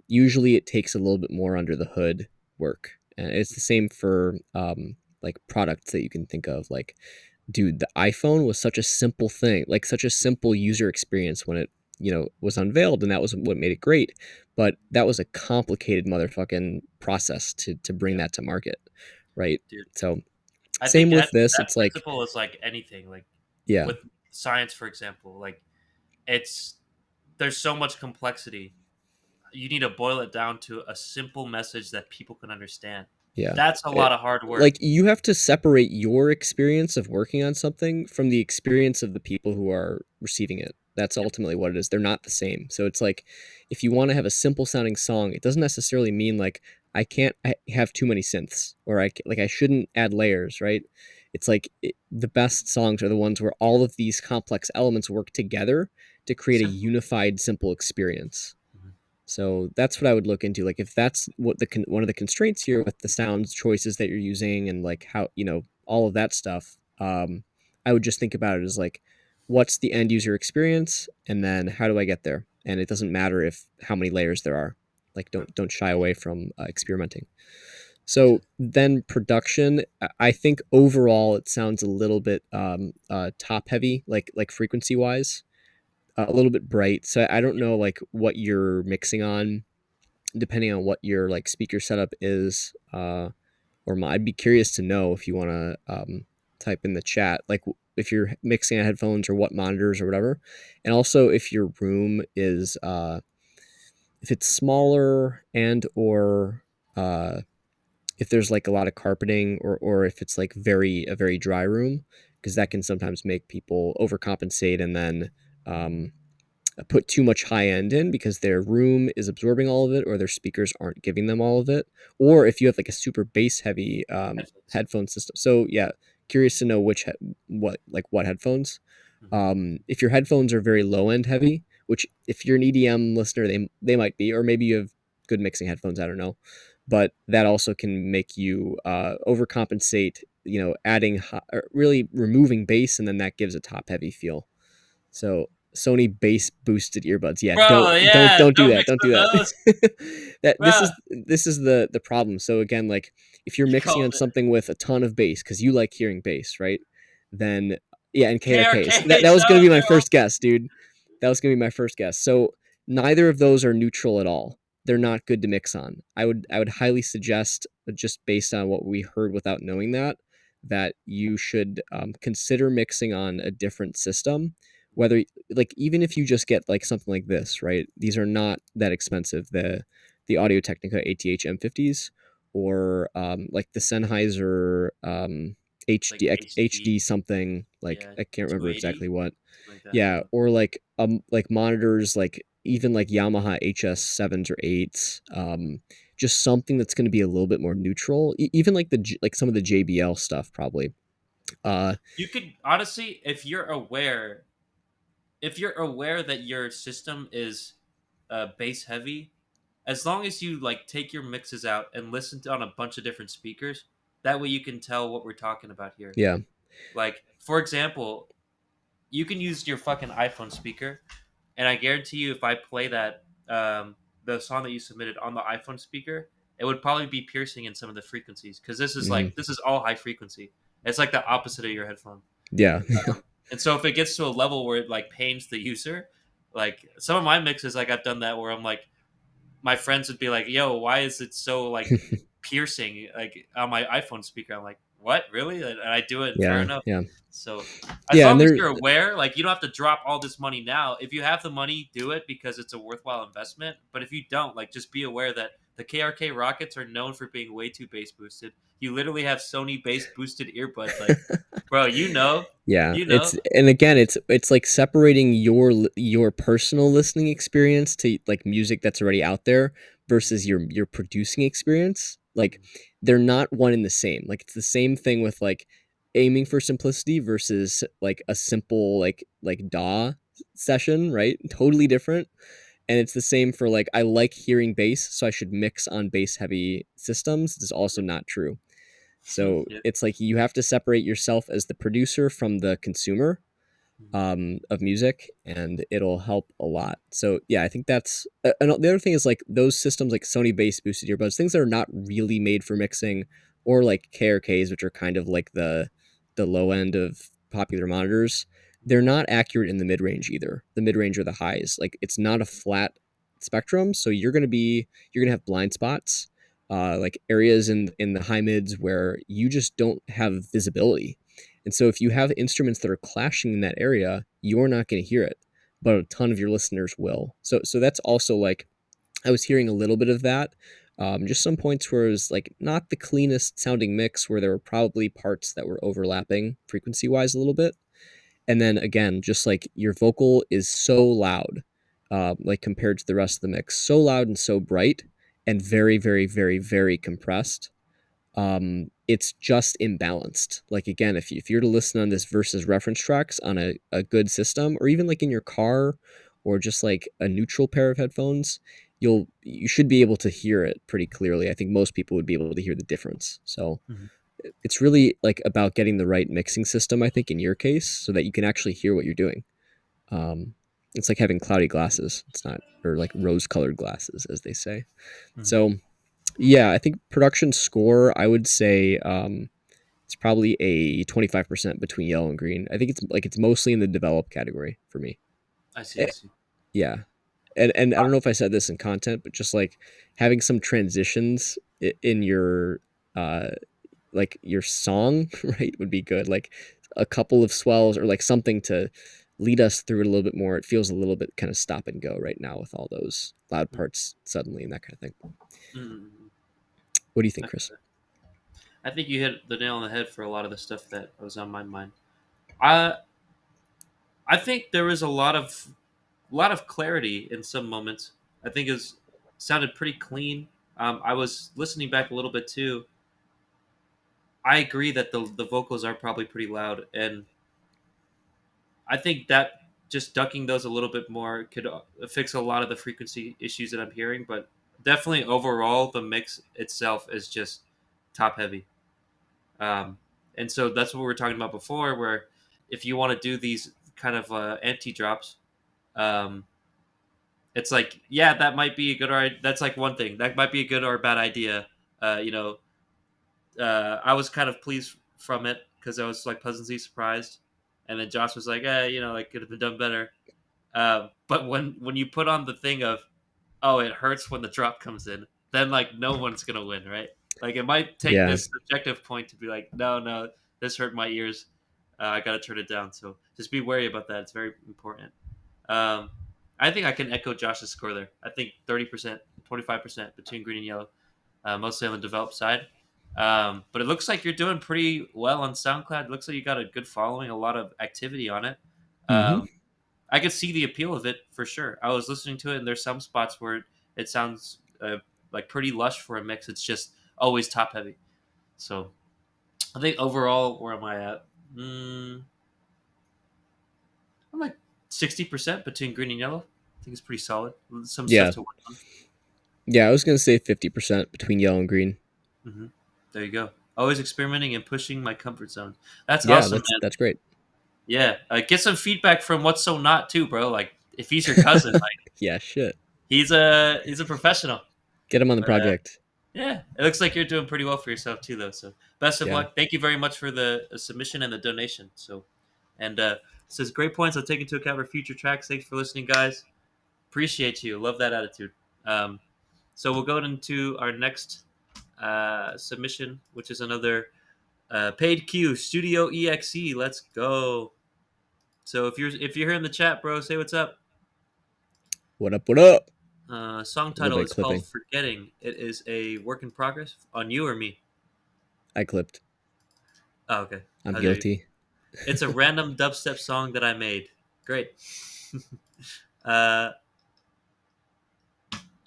Usually, it takes a little bit more under the hood work, and it's the same for like products that you can think of. Like, dude, the iPhone was such a simple thing, like such a simple user experience when it was unveiled, and that was what made it great. But that was a complicated motherfucking process to bring Yeah. that to market, right? Dude. So I same think with that this. that It's like, principle is like anything. Like yeah, with science, for example, like it's there's so much complexity. You need to boil it down to a simple message that people can understand. yeah. That's a It, lot of hard work. like, you have to separate your experience of working on something from the experience of the people who are receiving it. That's Yep. ultimately what it is. They're not the same. So it's like, if you want to have a simple sounding song, it doesn't necessarily mean like I can't have too many synths, or like I shouldn't add layers, right? It's like the best songs are the ones where all of these complex elements work together to create a Simple. unified, simple experience. Mhm. So that's what I would look into. Like, if that's what one of the constraints here with the sound choices that you're using, and like how all of that stuff, I would just think about it as like, what's the end user experience, and then how do I get there? And it doesn't matter if how many layers there are. Like, Right. don't shy away from experimenting. Makes So sense. then production, I think overall it sounds a little bit top heavy, like frequency wise, a little bit bright. So I don't know like what you're mixing on, depending on what your like speaker setup is. I'd be curious to know if you want to type in the chat, like if you're mixing on headphones or what monitors or whatever, and also if your room is if it's smaller and or uh, if there's like a lot of carpeting or if it's like a very dry room, because that can sometimes make people overcompensate and then um, put too much high end in because their room is absorbing all of it or their speakers aren't giving them all of it. Or if you have like a super bass heavy Headphones. headphone system. So yeah, curious to know what headphones. Hmm. If your headphones are very low end heavy, which if you're an EDM listener, they might be, or maybe you have good mixing headphones. I don't know, but that also can make you overcompensate. You know, adding or really removing bass, and then that gives a top heavy feel. So Sony bass boosted earbuds. Yeah, Bro, yeah, don't do don't that. mix Don't with do those, that. that bro. this is the problem. So again, like if you're You mixing on called it something with a ton of bass because you like hearing bass, right? Then yeah, and KRKs. That KRKs. was gonna Oh, be my they're first awesome. guess, dude. That was gonna be my first guess. So neither of those are neutral at all. They're not good to mix on. I would highly suggest, just based on what we heard without knowing that you should consider mixing on a different system. Whether like even if you just get like something like this, right? These are not that expensive. The Audio Technica ATH M50s or like the Sennheiser Like HD HD, something, like yeah, I can't remember 280, exactly what. something like that. I don't Yeah, know. or like monitors, like even like Yamaha HS7s or 8s, just something that's going to be a little bit more neutral. Even like like some of the JBL stuff probably. Uh You could honestly, if you're aware that your system is bass heavy, as long as you like take your mixes out and listen to on a bunch of different speakers, that way you can tell what we're talking about here. yeah. Like, for example, you can use your fucking iPhone speaker, and I guarantee you, if I play that the song that you submitted on the iPhone speaker, it would probably be piercing in some of the frequencies because Mhm. this is all high frequency. It's like the opposite of your headphone. Yeah. And so if it gets to a level where it like pains the user, like some of my mixes, like I've done that where I'm like, my friends would be like, "Yo, why is it so like piercing like on my iPhone speaker?" I'm like, "What, really?" And I do it. Fair Yeah, enough. yeah. So as Yeah, and long as there you're aware, like you don't have to drop all this money now. If you have the money, do it because it's a worthwhile investment. But if you don't, like just be aware that the KRK Rockets are known for being way too bass boosted. You literally have Sony bass boosted earbuds. Like, bro, yeah, you know. it's and again, it's like separating your personal listening experience to like music that's already out there versus your producing experience. Like they're not one and the same. Like it's the same thing with like aiming for simplicity versus like a simple like DAW session, right? Totally different. And it's the same for like I like hearing bass, so I should mix on bass heavy systems. It's also not true. So Yeah. it's like you have to separate yourself as the producer from the consumer of music, and it'll help a lot. So yeah, I think that's and the other thing is like those systems like Sony bass boosted earbuds, things that are not really made for mixing, or like KRKs, which are kind of like the low end of popular monitors. They're not accurate in the mid range either. The mid range or the highs, like it's not a flat spectrum, so you're gonna have blind spots, like areas in the high mids where you just don't have visibility. And so if you have instruments that are clashing in that area, you're not going to hear it, but a ton of your listeners will. So that's also like I was hearing a little bit of that. Just some points where it was like not the cleanest sounding mix, where there were probably parts that were overlapping frequency wise a little bit. And then again, just like your vocal is so loud, like compared to the rest of the mix, so loud and so bright, and very, very, very, very compressed. It's just imbalanced. Like again, if you're to listen on this versus reference tracks on a good system, or even like in your car, or just like a neutral pair of headphones, you should be able to hear it pretty clearly. I think most people would be able to hear the difference. So Mhm. it's really like about getting the right mixing system, I think, in your case, so that you can actually hear what you're doing. Um, it's like having cloudy glasses. It's not, or like rose colored glasses, as they say. Mhm. So yeah, I think production score, I would say it's probably a 25% between yellow and green. I think it's mostly in the develop category for me. I see. I Eh, see. yeah. And I don't know if I said this in content, but just like having some transitions in your uh like your song, right, would be good. Like a couple of swells or like something to lead us through it a little bit more. It feels a little bit kind of stop and go right now with all those loud parts suddenly and that kind of thing. Mm. What do you think, Chris? I think you hit the nail on the head for a lot of the stuff that was on my mind. I I think there was a lot of clarity in some moments. I think it sounded pretty clean. I was listening back a little bit too. I agree that the vocals are probably pretty loud, and I think that just ducking those a little bit more could fix a lot of the frequency issues that I'm hearing. But definitely overall, the mix itself is just top heavy. And so that's what we were talking about before, where if you want to do these kind of anti drops, um, it's like, yeah, that might be a good or that's like one thing that might be a good or a bad idea. You know, I was kind of pleased from it because I was like pleasantly surprised, and then Josh was like, like could have been done better. But when you put on the thing of, oh, it hurts when the drop comes in, then like no one's gonna win, right? Like it might take Yeah. this subjective point to be like, no, this hurt my ears. I gotta turn it down. So just be wary about that. It's very important. Um, I think I can echo Josh's score there. I think 30%, 25% between green and yellow, mostly on the developed side. But it looks like you're doing pretty well on SoundCloud. It looks like you got a good following, a lot of activity on it. Mm-hmm. I could see the appeal of it for sure. I was listening to it, and there's some spots where it sounds like pretty lush for a mix. It's just always top heavy. So I think overall, where am I at? I'm like 60% between green and yellow. I think it's pretty solid. Some Yeah. stuff to work on. Yeah, I was gonna say 50% between yellow and green. Hmm. There you go. Always experimenting and pushing my comfort zone. That's Yeah, awesome, man. that's great. Yeah, get some feedback from What's So Not too, bro. Like if he's your cousin, like Yeah, shit. he's a professional. Get him on the But project. yeah, it looks like you're doing pretty well for yourself too, though. So best of Yeah. luck. Thank you very much for the submission and the donation. So, and says great points. I'll take into account for future tracks. Thanks for listening, guys. Appreciate you. Love that attitude. So we'll go into our next submission, which is another paid Q Studio EXE. Let's go. So if you're here in the chat, bro, say what's up. What up? What up? Song A little title bit is clipping. called "Forgetting." It is a work in progress on you or me. I clipped. Oh, okay. I'm How dare you. guilty. It's a random dubstep song that I made. Great. uh,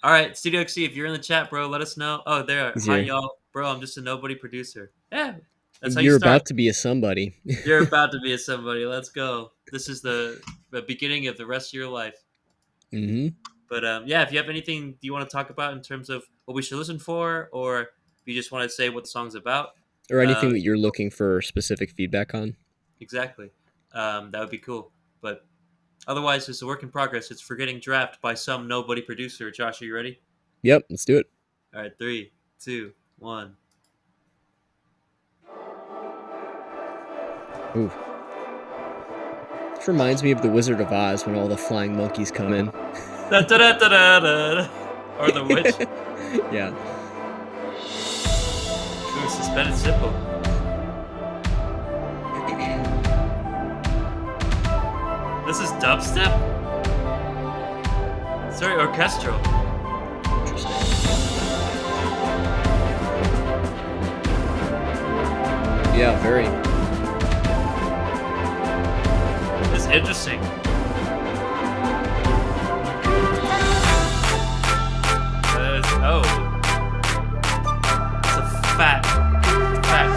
all right, Studio XC, if you're in the chat, bro, let us know. Oh, there. He's Hi, here. y'all. Bro, I'm just a nobody producer. Yeah, that's how you You're start. about to be a somebody. You're about to be a somebody. Let's go. This is the beginning of the rest of your life. Mm-hmm. But yeah, if you have anything you want to talk about in terms of what we should listen for, or if you just want to say what the song's about, Or anything that you're looking for specific feedback on. exactly, that would be cool. But otherwise, it's a work in progress. It's Forgetting Draft by some nobody producer. Josh, are you ready? Yep, let's do it. All right, 3, 2, 1. Ooh. This reminds me of the Wizard of Oz when all the flying monkeys come in. Da, da, da, da, da, da. Or the witch. Yeah. Ooh, suspended simple. This is dubstep? Sorry, orchestral. Interesting. Yeah, very. It's interesting. Oh. It's a fat.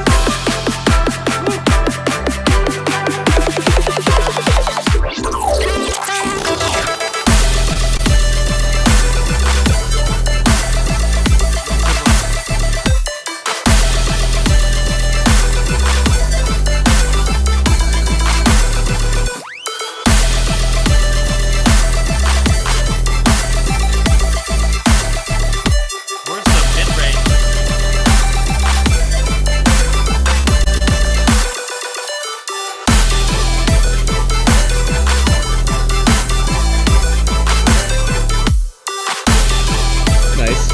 Where's the mid-range? Nice.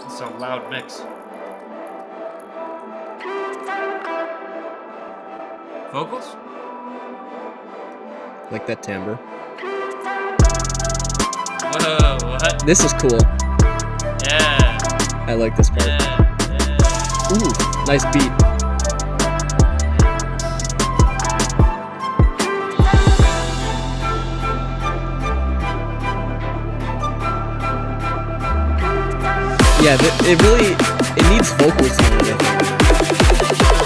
It's a loud mix. vocals. Like that timbre. Whoa, what? This is cool. Yeah, I like this part. yeah. Ooh, nice beat. Yeah, it needs vocals in it, I think.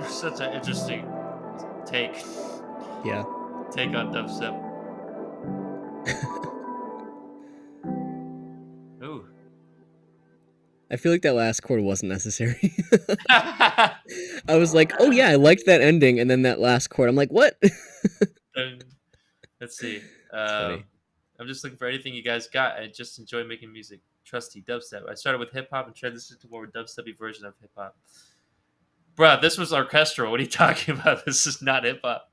Such an interesting take Yeah. take on dubstep. Ooh. I feel like that last chord wasn't necessary. I was like, oh yeah, I liked that ending, and then that last chord, I'm like, what? Let's see. It's funny. I'm just looking for anything you guys got. I just enjoy making music. Trusty dubstep. I started with hip hop and transitioned to more dubstepy version of hip hop. Bruh, this was orchestral. What are you talking about? This is not hip hop.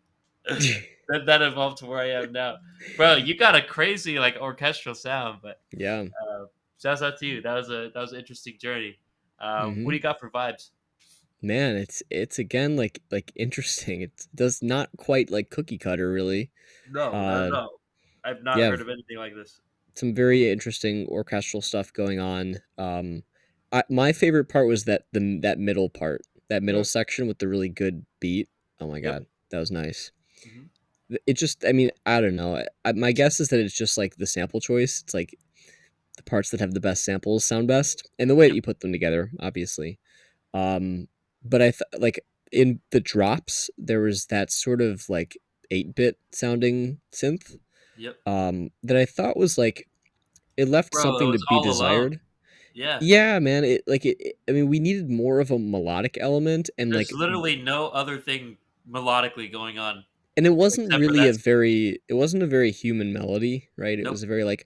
that evolved to where I am now. Bro, you got a crazy like orchestral sound, but Yeah. shouts out to you. That was an interesting journey. What Hmm. do you got for vibes? Man, it's again like interesting. It does not quite like cookie cutter really. No, not Uh, at all. I've not yeah, heard of anything like this. some very interesting orchestral stuff going on. My favorite part was that middle part, that middle Mm, section with the really good beat. Oh my yep. god, that was nice. Hmm. It just, I mean, I don't know. My guess is that it's just like the sample choice. It's like the parts that have the best samples sound best, and the way that Yep. you put them together, obviously. Um, but like in the drops, there was that sort of like 8-bit sounding synth Yep. that I thought was like it left Bro, it something to was be all alone. desired. Yeah. Yeah, man. I mean, we needed more of a melodic element, There's literally no other thing melodically going on and it wasn't except for really that synth. it wasn't a very human melody, right? It Nope. was a very like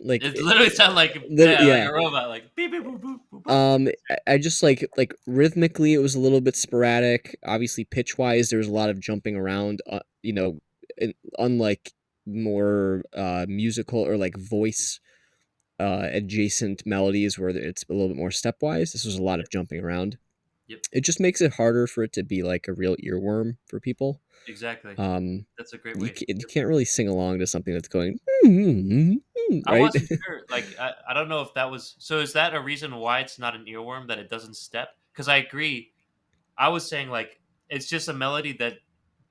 like It literally sounded like like yeah. a robot, like beep beep boop boop boop boop. I just like rhythmically, it was a little bit sporadic. Obviously, pitch wise, there was a lot of jumping around. Unlike more musical or like voice adjacent melodies where it's a little bit more stepwise. This was a lot Yep. of jumping around. Yep. It just makes it harder for it to be like a real earworm for people. Exactly. Um, That's a great way to you describe it. can't really sing along to something that's going I right. wasn't sure. Like, I don't know if that was. So, is that a reason why it's not an earworm that it doesn't step? Because I agree. I was saying like it's just a melody that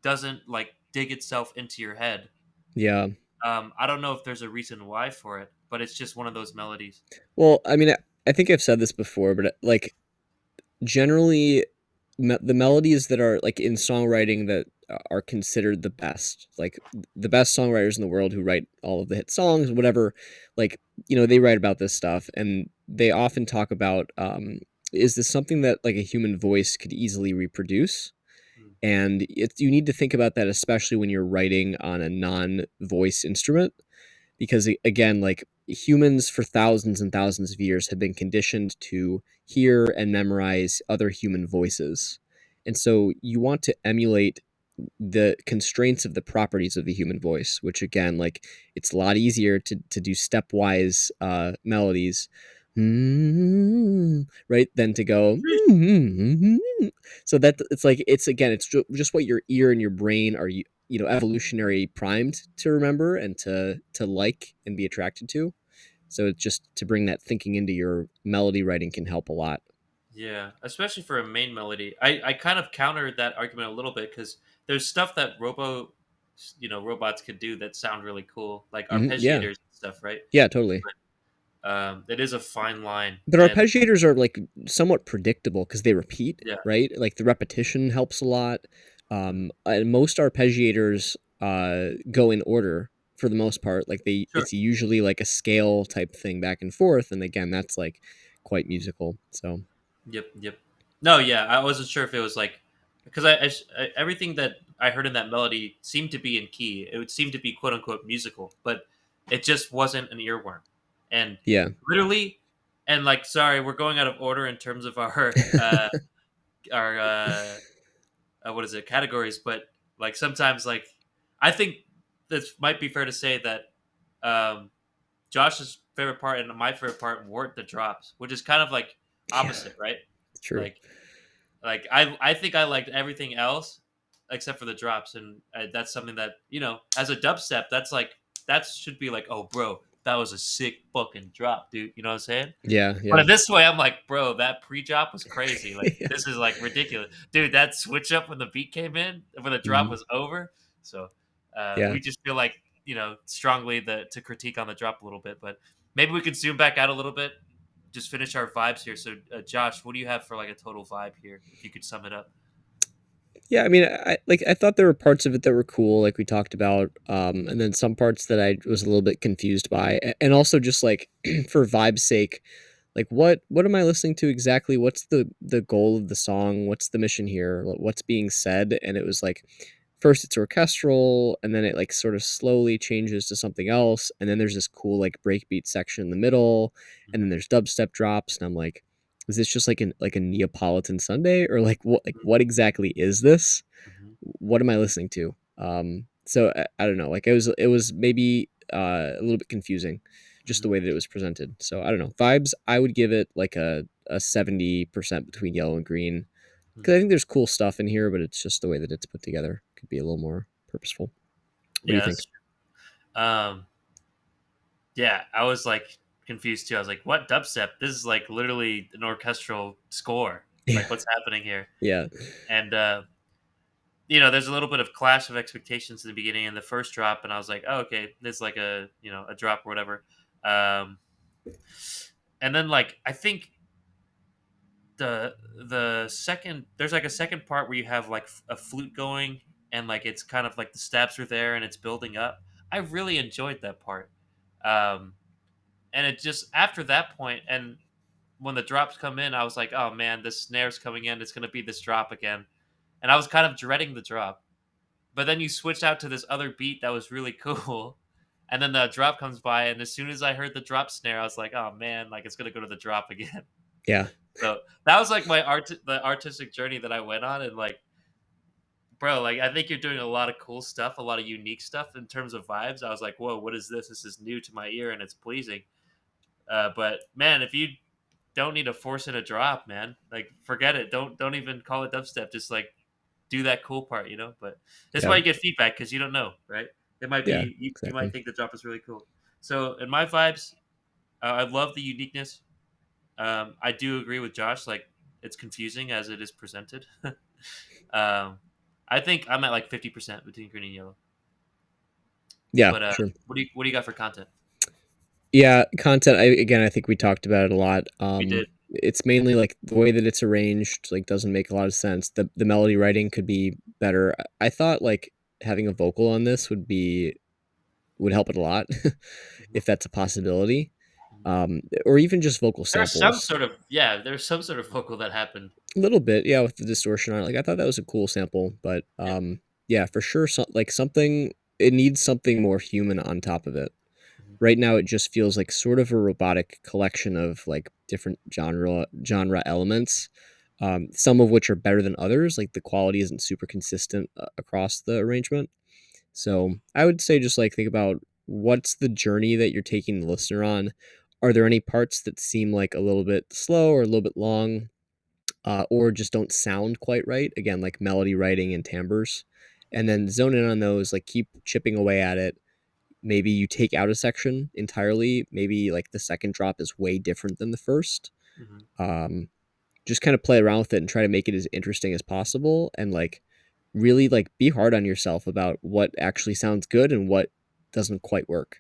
doesn't like dig itself into your head. Yeah. I don't know if there's a reason why for it, but it's just one of those melodies. Well, I mean, I think I've said this before, but like generally the melodies that are like in songwriting that are considered the best, like the best songwriters in the world who write all of the hit songs, whatever, like, they write about this stuff and they often talk about, is this something that like a human voice could easily reproduce? Mm, And you need to think about that, especially when you're writing on a non-voice instrument, because again, like humans for thousands and thousands of years have been conditioned to hear and memorize other human voices, and so you want to emulate the constraints of the properties of the human voice, which again, like it's a lot easier to do stepwise melodies, right, than to go so that it's like it's again it's just what your ear and your brain are, evolutionary primed to remember and to like and be attracted to. So it's just to bring that thinking into your melody writing can help a lot. yeah, especially for a main melody. I kind of countered that argument a little bit because there's stuff that robots could do that sound really cool, like Yeah, arpeggiators and stuff, right? yeah, totally. It is a fine line, But and arpeggiators are like somewhat predictable because they repeat, yeah, right? Like the repetition helps a lot. mhm, And most arpeggiators go in order for the most part. Like sure, it's usually like a scale type thing back and forth. And again, that's like quite musical. So yep, yep. No, yeah, I wasn't sure if it was like because everything that I heard in that melody seemed to be in key. It would seem to be quote unquote musical, but it just wasn't an earworm. And yeah, literally, and like, sorry, we're going out of order in terms of our what is it categories, but like sometimes like I think this might be fair to say that um, Josh's favorite part and my favorite part weren't the drops, which is kind of like yeah, opposite, right? true. Like I think I liked everything else except for the drops, and that's something that as a dubstep, that's like that should be like, oh, bro, that was a sick fucking drop, dude. You know what I'm saying? Yeah, But yeah, in this way, I'm like, bro, that pre-drop was crazy. Like, yeah, this is like ridiculous, dude. That switch up when the beat came in, when the drop mhm, was over. So, yeah. we just feel like strongly to critique on the drop a little bit, but maybe we could zoom back out a little bit, just finish our vibes here. So, Josh, what do you have for like a total vibe here? If you could sum it up. Yeah, I mean, I thought there were parts of it that were cool, like we talked about, and then some parts that I was a little bit confused by, and also just like for vibe's sake, like what am I listening to exactly? What's the goal of the song? What's the mission here? What's being said? And it was like first it's orchestral, and then it like sort of slowly changes to something else, and then there's this cool like breakbeat section in the middle, and then Mhm, there's dubstep drops, and I'm like, is this just like a Neapolitan Sunday, or like what exactly is this? mhm, What am I listening to? So I don't know. Like it was maybe a little bit confusing, just mhm, the way that it was presented. So I don't know. Vibes, I would give it like a 70% between yellow and green because I mhm. think there's cool stuff in here, but it's just the way that it's put together could be a little more purposeful. What do you Yeah, think? that's true. Yeah, I was like confused too. I was like, "What dubstep? This is like literally an orchestral score. Yeah, Like, what's happening here?" yeah, And there's a little bit of clash of expectations in the beginning in the first drop, and I was like, "Oh, okay, this is like a drop or whatever." Um, and then like I think the second there's like a second part where you have like a flute going, and like it's kind of like the stabs are there and it's building up. I really enjoyed that part. Um, and it just after that point, and when the drops come in, I was like, "Oh man, this snare's coming in. It's gonna be this drop again," and I was kind of dreading the drop. But then you switched out to this other beat that was really cool. And then the drop comes by, and as soon as I heard the drop snare, I was like, "Oh man, like it's gonna go to the drop again." yeah, So that was like the artistic journey that I went on, and like, bro, like I think you're doing a lot of cool stuff, a lot of unique stuff in terms of vibes. I was like, "Whoa, what is this? This is new to my ear, and it's pleasing." But man, if you don't need to force in a drop, man, like forget it. Don't even call it dubstep. Just like do that cool part, But this is yeah, why you get feedback because you don't know, right? It might yeah. be you might Exactly. think the drop is really cool. So in my vibes, I love the uniqueness. I do agree with Josh. Like it's confusing as it is presented. um, I think I'm at like 50% between green and yellow. Yeah, But sure. what do you got for content? Yeah, content. I think we talked about it a lot. We did. It's mainly like the way that it's arranged, like doesn't make a lot of sense. The melody writing could be better. I thought like having a vocal on this would help it a lot, Mhm, if that's a possibility. mhm. Or even just vocal There's some samples. sort of there's some sort of vocal that happened. A little bit, yeah, with the distortion on it. Like I thought that was a cool sample, but Yeah. yeah, for sure. Like something, it needs something more human on top of it. Mhm, Right now, it just feels like sort of a robotic collection of like different genre elements. Some of which are better than others. Like the quality isn't super consistent across the arrangement. So I would say just like think about what's the journey that you're taking the listener on. Are there any parts that seem like a little bit slow or a little bit long, or just don't sound quite right? Again, like melody writing and timbres, and then zone in on those. Like keep chipping away at it. Maybe you take out a section entirely. Maybe like the second drop is way different than the first. mhm. Um, just kind of play around with it and try to make it as interesting as possible, and like really like be hard on yourself about what actually sounds good and what doesn't quite work.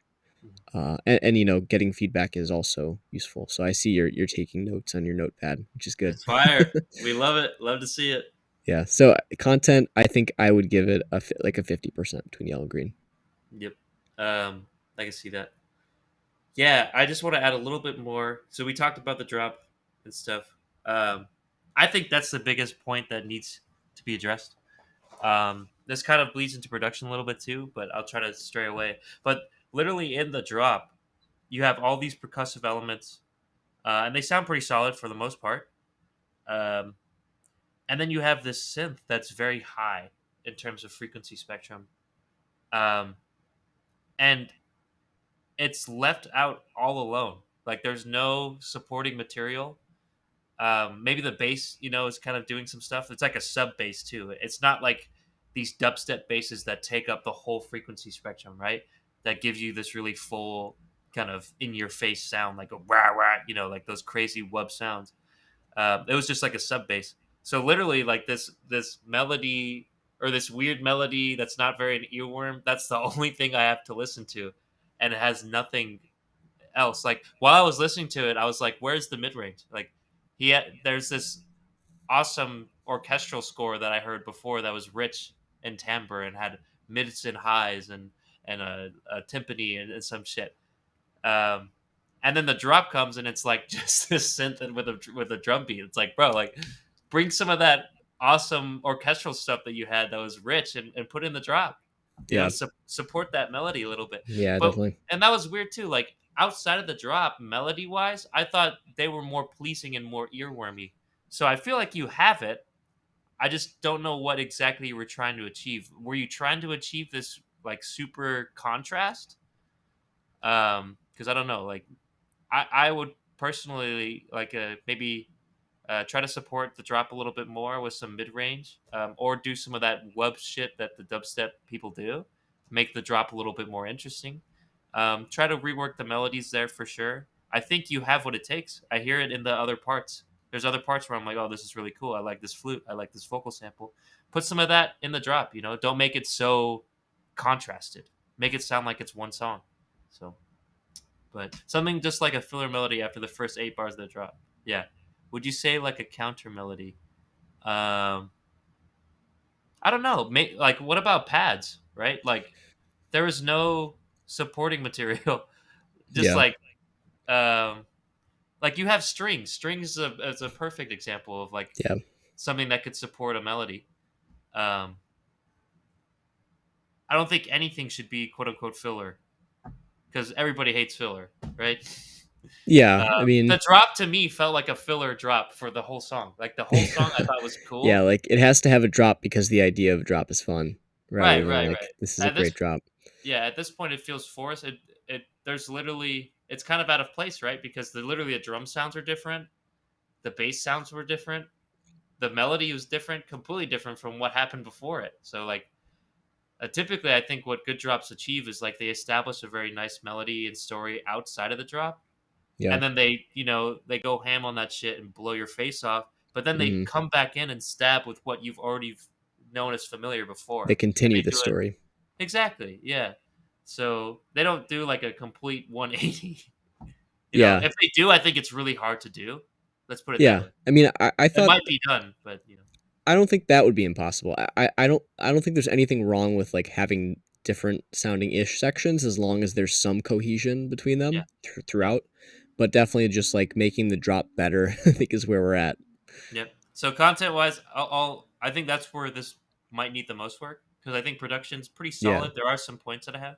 And getting feedback is also useful. So I see you're taking notes on your notepad, which is good. It's fire. We love it. Love to see it. Yeah. So content, I think I would give it like a 50% between yellow and green. Yep. I can see that. Yeah, I just want to add a little bit more. So we talked about the drop and stuff. Um, I think that's the biggest point that needs to be addressed. This kind of bleeds into production a little bit too, but I'll try to stray away. But literally in the drop, you have all these percussive elements, and they sound pretty solid for the most part. Um, and then you have this synth that's very high in terms of frequency spectrum, um, and it's left out all alone. Like there's no supporting material. Maybe the bass, is kind of doing some stuff. It's like a sub bass too. It's not like these dubstep basses that take up the whole frequency spectrum, right? That gives you this really full kind of in your face sound, like a wah wah, like those crazy wub sounds. It was just like a sub bass. So literally, like this melody or this weird melody that's not very an earworm. That's the only thing I have to listen to, and it has nothing else. Like while I was listening to it, I was like, "Where's the mid range?" Like there's this awesome orchestral score that I heard before that was rich in timbre and had mids and highs and a timpani and some shit. Um, and then the drop comes and it's like just this synth and with a drum beat. It's like, bro, like bring some of that awesome orchestral stuff that you had that was rich and put in the drop. Yeah. Support that melody a little bit. Yeah, But definitely. and that was weird too. Like outside of the drop, melody wise, I thought they were more pleasing and more earwormy. So I feel like you have it. I just don't know what exactly you were trying to achieve. Were you trying to achieve this like super contrast? Because I don't know. Like I would personally like maybe try to support the drop a little bit more with some mid range, or do some of that wub shit that the dubstep people do, make the drop a little bit more interesting. Try to rework the melodies there for sure. I think you have what it takes. I hear it in the other parts. There's other parts where I'm like, oh, this is really cool. I like this flute. I like this vocal sample. Put some of that in the drop. Don't make it so contrasted. Make it sound like it's one song. So, but something just like a filler melody after the first 8 bars of the drop. Yeah. Would you say like a counter melody? Um, I don't know. Like, what about pads? Right? Like, there is no supporting material. Just Yeah. um, like you have strings. Strings is a perfect example of like Yeah. something that could support a melody. Um, I don't think anything should be quote unquote filler because everybody hates filler, right? Yeah. I The mean, drop to me felt like a filler drop for the whole song. Like the whole song, I thought was yeah, cool. like it has to have a drop because the idea of drop is fun rather Right, than right, like right. this is a At great this, drop. yeah, at this point, it feels forced. There's literally, it's kind of out of place, right? Because literally the drum sounds are different, the bass sounds were different, the melody was different, completely different from what happened before it. So like, typically, I think what good drops achieve is like they establish a very nice melody and story outside of the drop, Yeah. and then they go ham on that shit and blow your face off. But then they Hmm. come back in and stab with what you've already known as familiar They before, and continue they the do it story. exactly. Yeah. So they don't do like a complete 180. Yeah. If they do, I think it's really hard to do. Let's put it that Yeah. way. I mean, I It thought might be done, but I don't think that would be impossible. I don't think there's anything wrong with like having different sounding ish sections as long as there's some cohesion between yeah, them yeah, throughout. But definitely just like making the drop better, I think is where we're at. yep. So content wise, I think that's where this might need the most work because I think production's pretty Yeah. solid. There are some points that I have.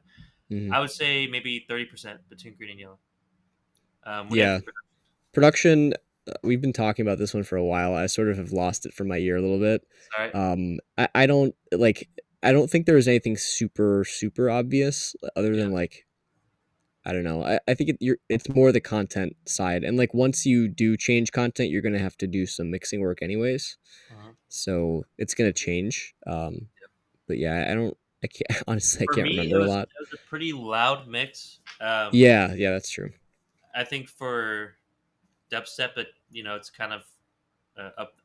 Hmm. I would say maybe 30% between green and yellow. What do you have Yeah. for production? Production, we've been talking about this one for a while. I sort of have lost it from my ear a little bit. All right. I don't like. I don't think there was anything super obvious other Yeah. than like I don't know. I think it's more the content side, and like once you do change content, you're gonna have to do some mixing work anyways. Uh-huh. So it's gonna change. But yeah, I don't. I can't honestly. I For can't me, remember a lot. it was a pretty loud mix. Yeah, yeah, that's true. I think for dubstep, it's kind of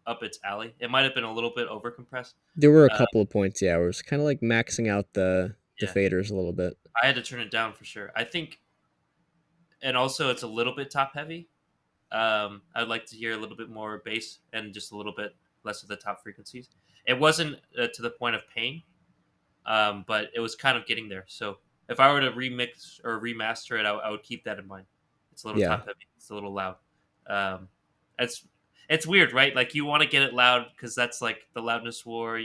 up its alley. It might have been a little bit over compressed. There were a Uh, couple of points. Yeah, where it was kind of like maxing out the yeah, faders a little bit. I had to turn it down for sure. I think and also it's a little bit top heavy. I'd like to hear a little bit more bass and just a little bit less of the top frequencies. It wasn't to the point of pain, but it was kind of getting there. So if I were to remix or remaster it, I would keep that in mind. It's a little Yeah. top heavy. It's a little loud. Um, it's it's weird, right? Like you want to get it loud because that's like the loudness war.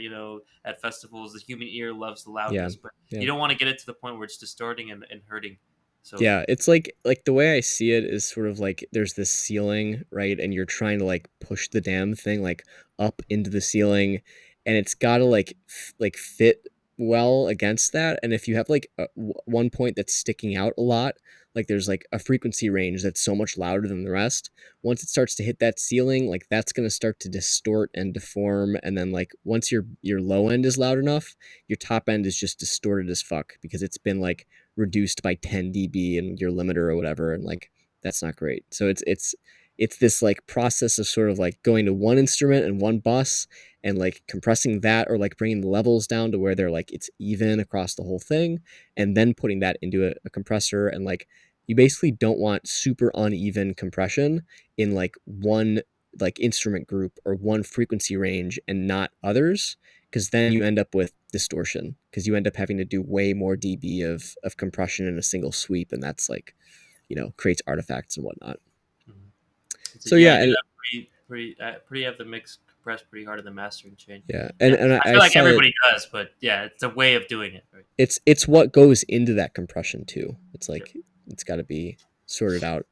At festivals, the human ear loves the Yeah. loudness, but Yeah. you don't want to get it to the point where it's distorting and hurting. So Yeah, it's like the way I see it is sort of like there's this ceiling, right? And you're trying to like push the damn thing like up into the ceiling, and it's got to like like fit well against that. And if you have like one point that's sticking out a lot, like there's like a frequency range that's so much louder than the rest, once it starts to hit that ceiling, like that's going to start to distort and deform, and then like once your low end is loud enough, your top end is just distorted as fuck because it's been like reduced by 10 dB in your limiter or whatever, and like that's not great. So it's this like process of sort of like going to one instrument and one bus and like compressing that, or like bringing the levels down to where they're like it's even across the whole thing, and then putting that into a compressor. And like you basically don't want super uneven compression in like one like instrument group or one frequency range and not others, because then you end up with distortion because you end up having to do way more dB of compression in a single sweep, and that's like creates artifacts and whatnot. mhm. So Yeah, yeah, you and have pretty have the mix compressed pretty hard in the mastering chain. yeah, Yeah, and I I feel like saw it. everybody does, but yeah, it's a way of doing it. Right? It's what goes into that compression too. It's Yep. like it's got to be sorted out.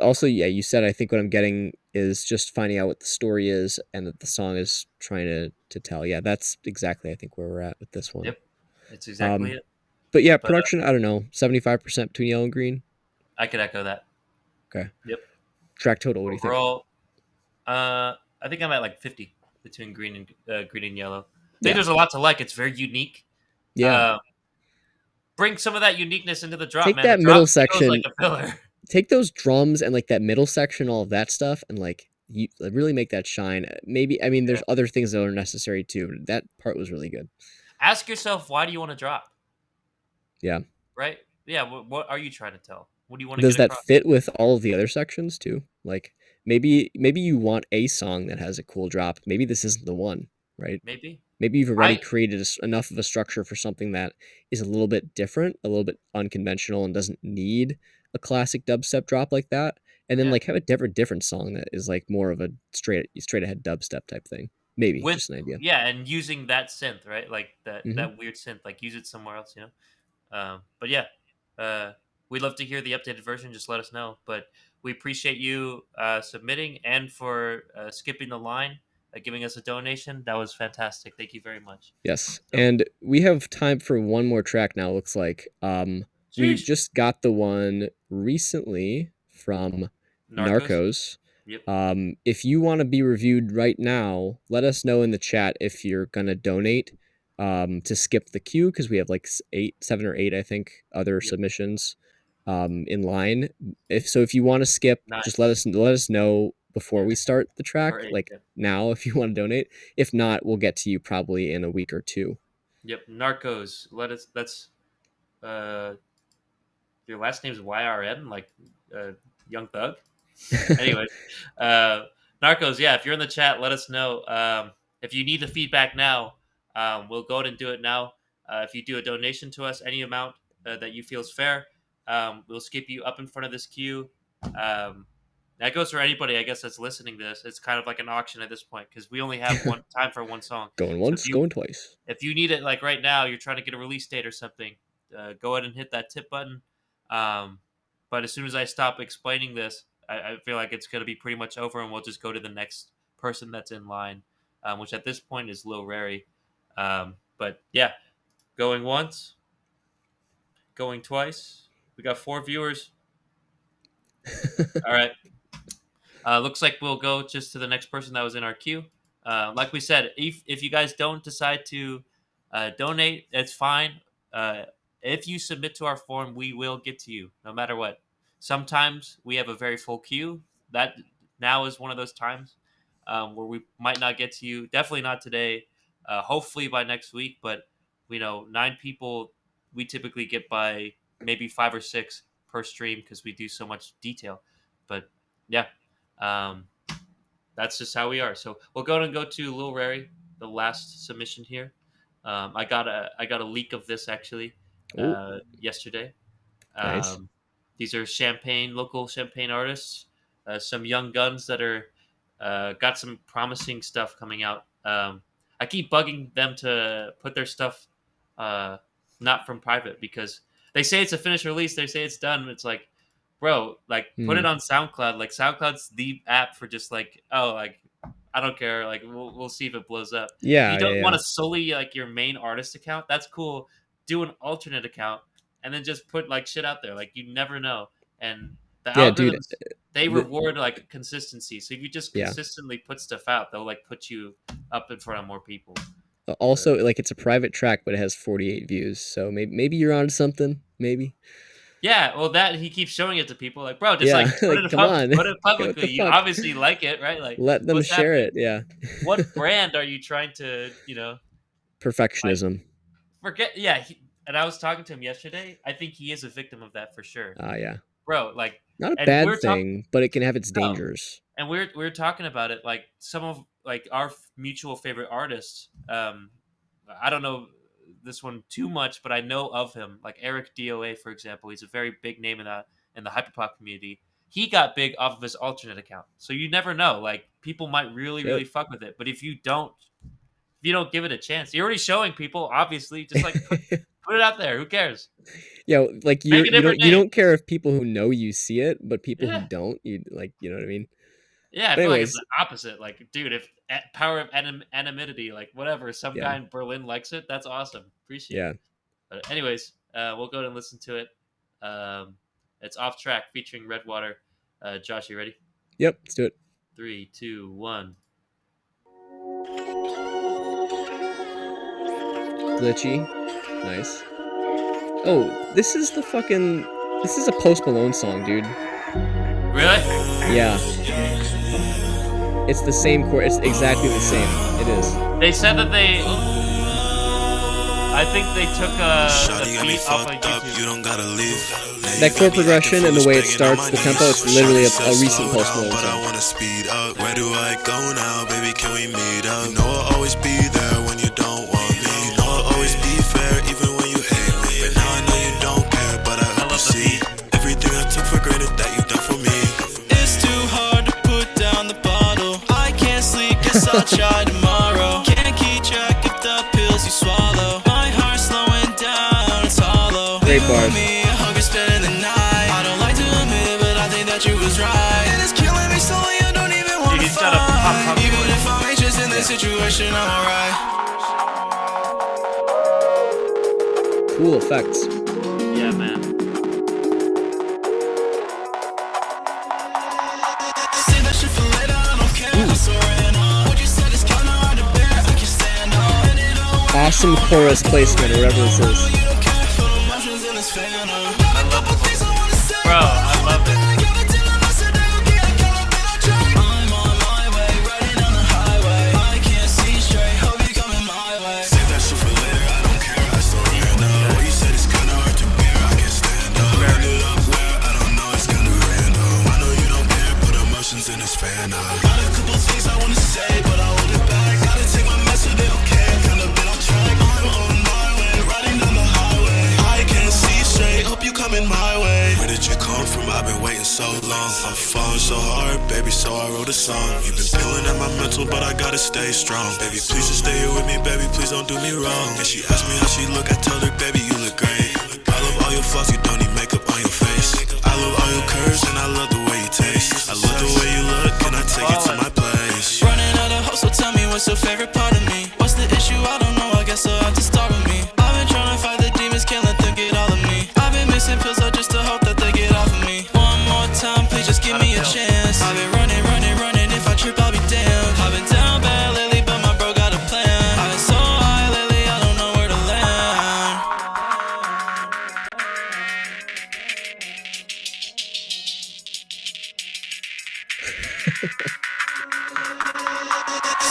Also, yeah, you said I think what I'm getting is just finding out what the story is and that the song is trying to tell. Yeah, that's exactly I think where we're at with this one. Yep. It's exactly Um, it. but yeah, But production, I don't know, 75% between yellow and green. I could echo that. Okay, Yep. track total. What do you think? Overall, I think I'm at like 50 between green and yellow. I think Yeah, there's a lot to like. It's very unique. yeah. Uh, bring some of that uniqueness into the drop, Take man. The that drop middle feels like section, a filler. take those drums and like that middle section, all of that stuff, and like you really make that shine. Maybe I mean, Yeah. there's other things that are necessary too. But that part was really good. Ask yourself, why do you want to drop? Yeah. Right? Yeah. What are you trying to tell? What do you want to Does get that across? fit with all of the other sections too? Like maybe you want a song that has a cool drop. Maybe this isn't the one, right? Maybe. Maybe you've already I created enough of a structure for something that is a little bit different, a little bit unconventional, and doesn't need a classic dubstep drop like that. And then Yeah. like have a different song that is like more of a straight ahead dubstep type thing. Maybe With just an idea. yeah, and using that synth, right? Like Hmm. that weird synth, like use it somewhere else, you know. But yeah, uh, we'd love to hear the updated version. Just let us know. But we appreciate you submitting and for skipping the line, giving us a donation. That was fantastic. Thank you very much. Yes, So, and we have time for one more track now. Looks like we sheesh. just got the one recently from Narcos. Narcos. Yep. If you want to be reviewed right now, let us know in the chat if you're gonna donate to skip the queue, because we have like 7 or 8, I think, other Yep. submissions in line. If you want to skip, just Nice. let us know before Yeah. we start the Or track, eight. like Yeah. now, if you want to donate. If not, we'll get to you probably in a week or two. Yep. Narcos. Let us. That's uh, your last name's YRM, like uh, Young Thug. Anyways, uh, Narcos, yeah, if you're in the chat, let us know. If you need the feedback now, we'll go ahead and do it now. If you do a donation to us, any amount that you feel is fair, we'll skip you up in front of this queue. Um, that goes for anybody, I guess, that's listening to this. It's kind of like an auction at this point because we only have one time for one song. Going So once, going twice. if you need it, like right now, you're trying to get a release date or something, go ahead and hit that tip button. Um, but as soon as I stop explaining this, I feel like it's going to be pretty much over, and we'll just go to the next person that's in line, which at this point is Lil Rary. But yeah, going once, going twice. We got 4 viewers. All right. Looks like we'll go just to the next person that was in our queue. Like we said, if you guys don't decide to donate, it's fine. Uh, if you submit to our form, we will get to you no matter what. Sometimes we have a very full queue. That now is one of those times where we might not get to you. Definitely not today. Hopefully by next week. But 9 people we typically get by maybe 5 or 6 per stream because we do so much detail. But yeah, um, that's just how we are. So we'll go to Lil Rary, the last submission here. I got a leak of this actually Oh, yesterday. nice. Um, these are local Champagne artists, some young guns that are got some promising stuff coming out. I keep bugging them to put their stuff not from private because they say it's a finished release. They say it's done. It's like, bro, like put it Hmm. on SoundCloud. Like SoundCloud's the app for just like, oh, like I don't care. Like we'll see if it blows up. If you Yeah, yeah, don't want yeah. to solely like your main artist account, that's cool. Do an alternate account and then just put like shit out there. Like you never know. And the Yeah, dude. algorithms they The, reward like consistency. So if you just yeah. consistently put stuff out, they'll like put you up in front of more people. Also, like it's a private track, but it has 48 views. So maybe you're onto something. Maybe. Yeah, well, that he keeps showing it to people, like, bro, just Yeah, like like come on. put it What publicly. the You fuck? obviously like it, right? Like, Let them what's share happening? it. Yeah. What brand are you trying to, like Perfectionism. forget? Yeah, and I was talking to him yesterday. I think he is a victim of that for sure, Ah, yeah. bro. Like, Not a and bad we're talking. thing, but it can have its No, dangers. and we're talking about it like some of like our mutual favorite artists. I don't know this one too much, but I know of him. Like Eric DOA, for example, he's a very big name in the hyperpop community. He got big off of his alternate account, so you never know. Like people might really Yep. really fuck with it, but if you don't give it a chance, you're already showing people. Obviously, just like put it out there. Who cares? Yeah, like Make a different you name. don't care if people who know you see it, but people who Yeah. don't, you like, you know what I mean? Yeah, I But feel like it's anyways, the opposite. Like, dude, if power of anonymity, like whatever, some yeah, guy in Berlin likes it, that's awesome. Appreciate yeah. it. But anyways, we'll go and listen to it. It's Off Track featuring Redwater. Josh, you ready? Yep, let's do it. 3, 2, 1. Glitchy. Nice. Oh, this is a Post Malone song, dude. Really? Yeah. It's the same chord. It's exactly the same. It is. They said that I think they took Shawty the got me beat off of fucked up, you YouTube. don't gotta leave. That chord progression and the way it starts, the tempo, it's literally a recent Post Malone But I song. wanna speed up. Where do I go now, baby? Can we meet up? You know I'll always be there when you don't want me. You know I'll always be fair even when you hate me. But now I know you don't care, but I hope you love the see everything I took for granted that you done for me. It's too hard to put down the bottle. I can't sleep, guess I'll try tomorrow. Can't keep track of the pills you swallow. My heart's slowing down, it's hollow. Great You bars. and me, hungry, spending the night. I don't like to admit it, but I think that you was right. And it's killing me slowly, I don't even wanna he's got a pop fight. Even voice. if I'm anxious in this situation, I'm alright. Cool effects. Yeah, man. Say that shit for later, I don't care. I surrender. What you said is kinda hard to bear. I can stand up. And it all works. Awesome chorus placement, or whatever this is. You don't care for the emotions in this phantom. I love it. Bro, I love it. I'm on my way, riding down the highway. I can't see straight, hope you coming my way. Save that shit for later, I don't care, I surrender. What you said is kinda hard to bear, I can stand up. End it up where, I don't know, it's kinda random. I know you don't care, put emotions in this fan up. Got a couple things I wanna say, but I hold it back. Gotta take my mess so they don't care, kinda been off track. I'm on my way, riding down the highway. I can't see straight, hope you coming my way. Where did you come from? I've been waiting so long. I'm falling so hard, baby, so I wrote a song. You've been peeling at my mental, but I gotta stay strong. Baby, please just stay here with me, baby, please don't do me wrong. And she asked me how she look, I told her, baby, you look great. I love all your flaws, you don't need makeup on your face. I love all your curves, and I love the way you taste. I love the way you look, can I take you to my place? Running out of hope, so tell me what's your favorite part of me? What's the issue? I don't know, I guess I'll have to start with me. I've been trying to fight the demons, can't let them get all of me. I've been mixing pills out just to hope that they get off of me. One more time, please just give me a chance. I've been running, running, running, if I trip I'll be damned. I've been down bad lately, but my bro got a plan. I've been so high lately, I don't know where to land.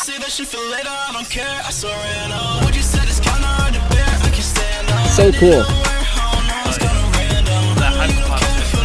Say that shit for later, I don't care, I surrender. What you said is kinda hard to bear, I can stand up. So cool. That hyperpop shit.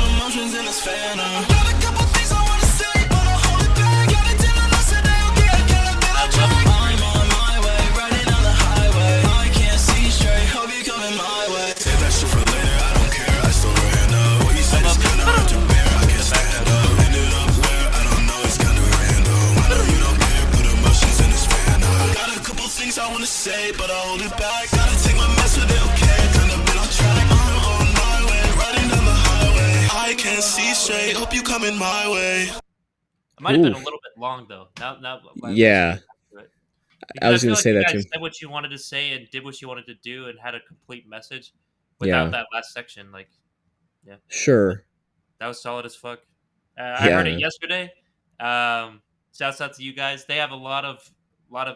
straight. Hope you coming my way. It might have been a Oof. little bit long though. Now like listening Yeah, to it, I because I was feel gonna like say you that guys too. said what you wanted to say and did what you wanted to do and had a complete message without Yeah, that last section. Like, yeah, but sure. that was solid as fuck. I Yeah, heard it man. yesterday. Shouts out to you guys. They have a lot of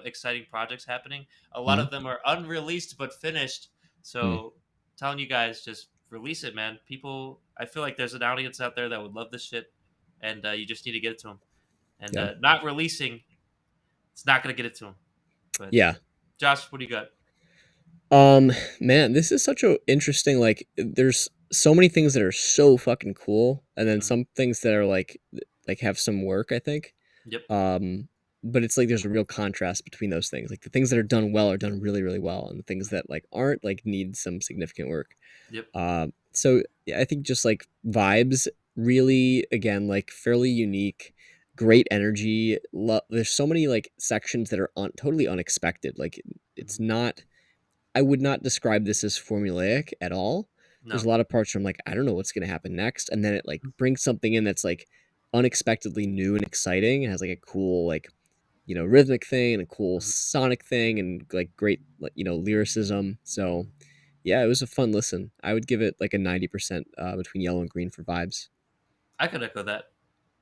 exciting projects happening. A lot Mhm. of them are unreleased but finished. Mm. So telling you guys, just release it, man. People, I feel like there's an audience out there that would love this shit, and you just need to get it to them. And Yeah, not releasing, it's not gonna get it to them. But yeah. Josh, what do you got? Um, man, this is such a interesting. Like, there's so many things that are so fucking cool, and then Mhm. some things that are like have some work. I think. Yep, Um, but it's like there's a real contrast between those things. Like the things that are done well are done really, really well, and the things that like aren't like need some significant work. yep, So yeah, I think just like vibes, really, again, like fairly unique, great energy. There's so many like sections that are totally unexpected. Like mhm. it's not. I would not describe this as formulaic at all. There's No, a lot of parts where I'm like, I don't know what's gonna happen next, and then it like brings something in that's like unexpectedly new and exciting. It has like a cool like rhythmic thing and a cool Mhm. sonic thing and like great like, lyricism. So yeah, it was a fun listen. I would give it like a 90% between yellow and green for vibes. I could echo that.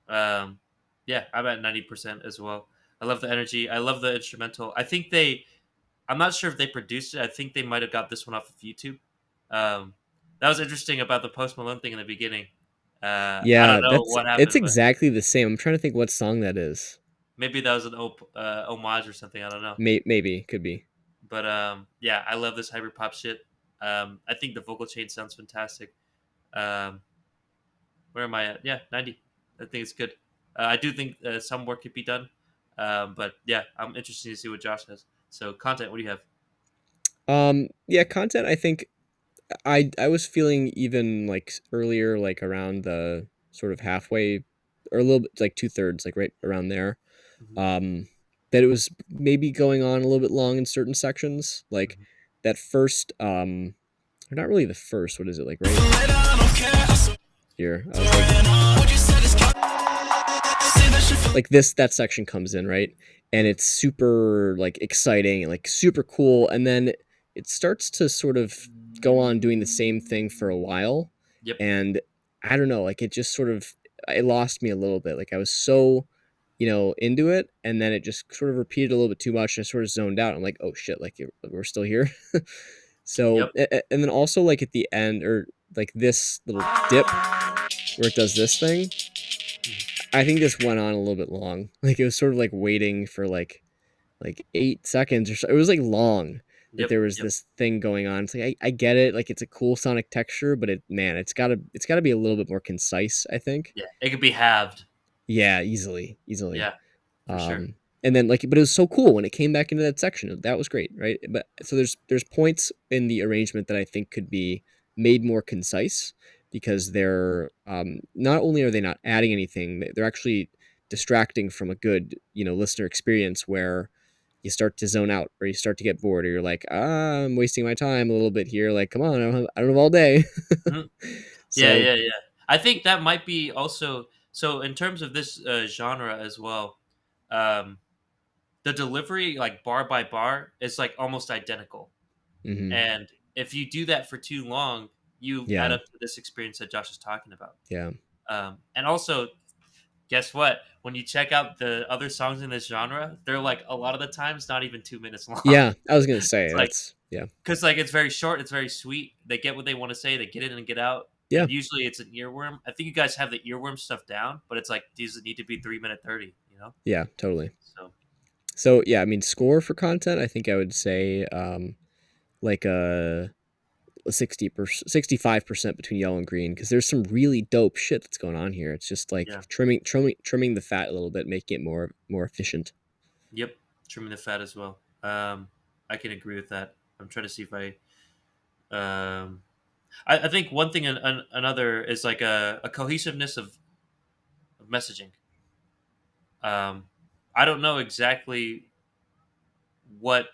Um, yeah, I'm at 90% as well. I love the energy. I love the instrumental. I think they. I'm not sure if they produced it. I think they might have got this one off of YouTube. Um, that was interesting about the Post Malone thing in the beginning. I don't Yeah, know what it's happened, but exactly the same. I'm trying to think what song that is. maybe that was an homage or something. I don't know. Maybe could be. But yeah, I love this hyper pop shit. I think the vocal chain sounds fantastic. Um, where am I at? Yeah, 90. I think it's good. I do think some work could be done. But yeah, I'm interested to see what Josh has. So, content, what do you have? Yeah, content. I think I was feeling even like earlier, like around the sort of halfway or a little bit like 2/3, like right around there. Hmm. Um, that it was maybe going on a little bit long in certain sections, like Hmm. that first. Or not really the first. What is it like right here? I was like this that section comes in right, and it's super like exciting and like super cool, and then it starts to sort of go on doing the same thing for a while, Yep. and I don't know, like it just sort of it lost me a little bit. Like I was so into it, and then it just sort of repeated a little bit too much, and I sort of zoned out. I'm like, oh shit, like we're still here. So Yep. and then also like at the end or like this little dip where it does this thing, Mhm. I think this went on a little bit long. Like it was sort of like waiting for like 8 seconds or so. It was like long that Yep. there was Yep. this thing going on. It's like I get it. Like it's a cool sonic texture, but it's gotta be a little bit more concise, I think. Yeah. It could be halved. Yeah, easily. Yeah, for sure. Um, and then like, but it was so cool when it came back into that section. That was great, right? But so there's points in the arrangement that I think could be made more concise because they're not only are they not adding anything, they're actually distracting from a good listener experience where you start to zone out or you start to get bored or you're like I'm wasting my time a little bit here. Like come on, I don't have all day. Mhm. Yeah, So yeah, yeah. I think that might be also so in terms of this genre as well. Um, the delivery, like bar by bar, is like almost identical. mhm, And if you do that for too long, you add yeah, up to this experience that Josh is talking about. yeah. And also, guess what? When you check out the other songs in this genre, they're like a lot of the times not even 2 minutes long. Yeah, I was gonna say It's like that's yeah. because like it's very short, it's very sweet. They get what they want to say, they get in and get out. Yeah, And usually it's an earworm. I think you guys have the earworm stuff down, but it's like these need to be 3 minute 30. You know, yeah, totally. so So yeah, I mean, score for content, I think I would say like a 65% between yellow and green because there's some really dope shit that's going on here. It's just like yeah, trimming the fat a little bit, making it more efficient. yep, trimming the fat as well. I can agree with that. I'm trying to see if um, I think one thing and another is like a cohesiveness of messaging. Um, I don't know exactly what.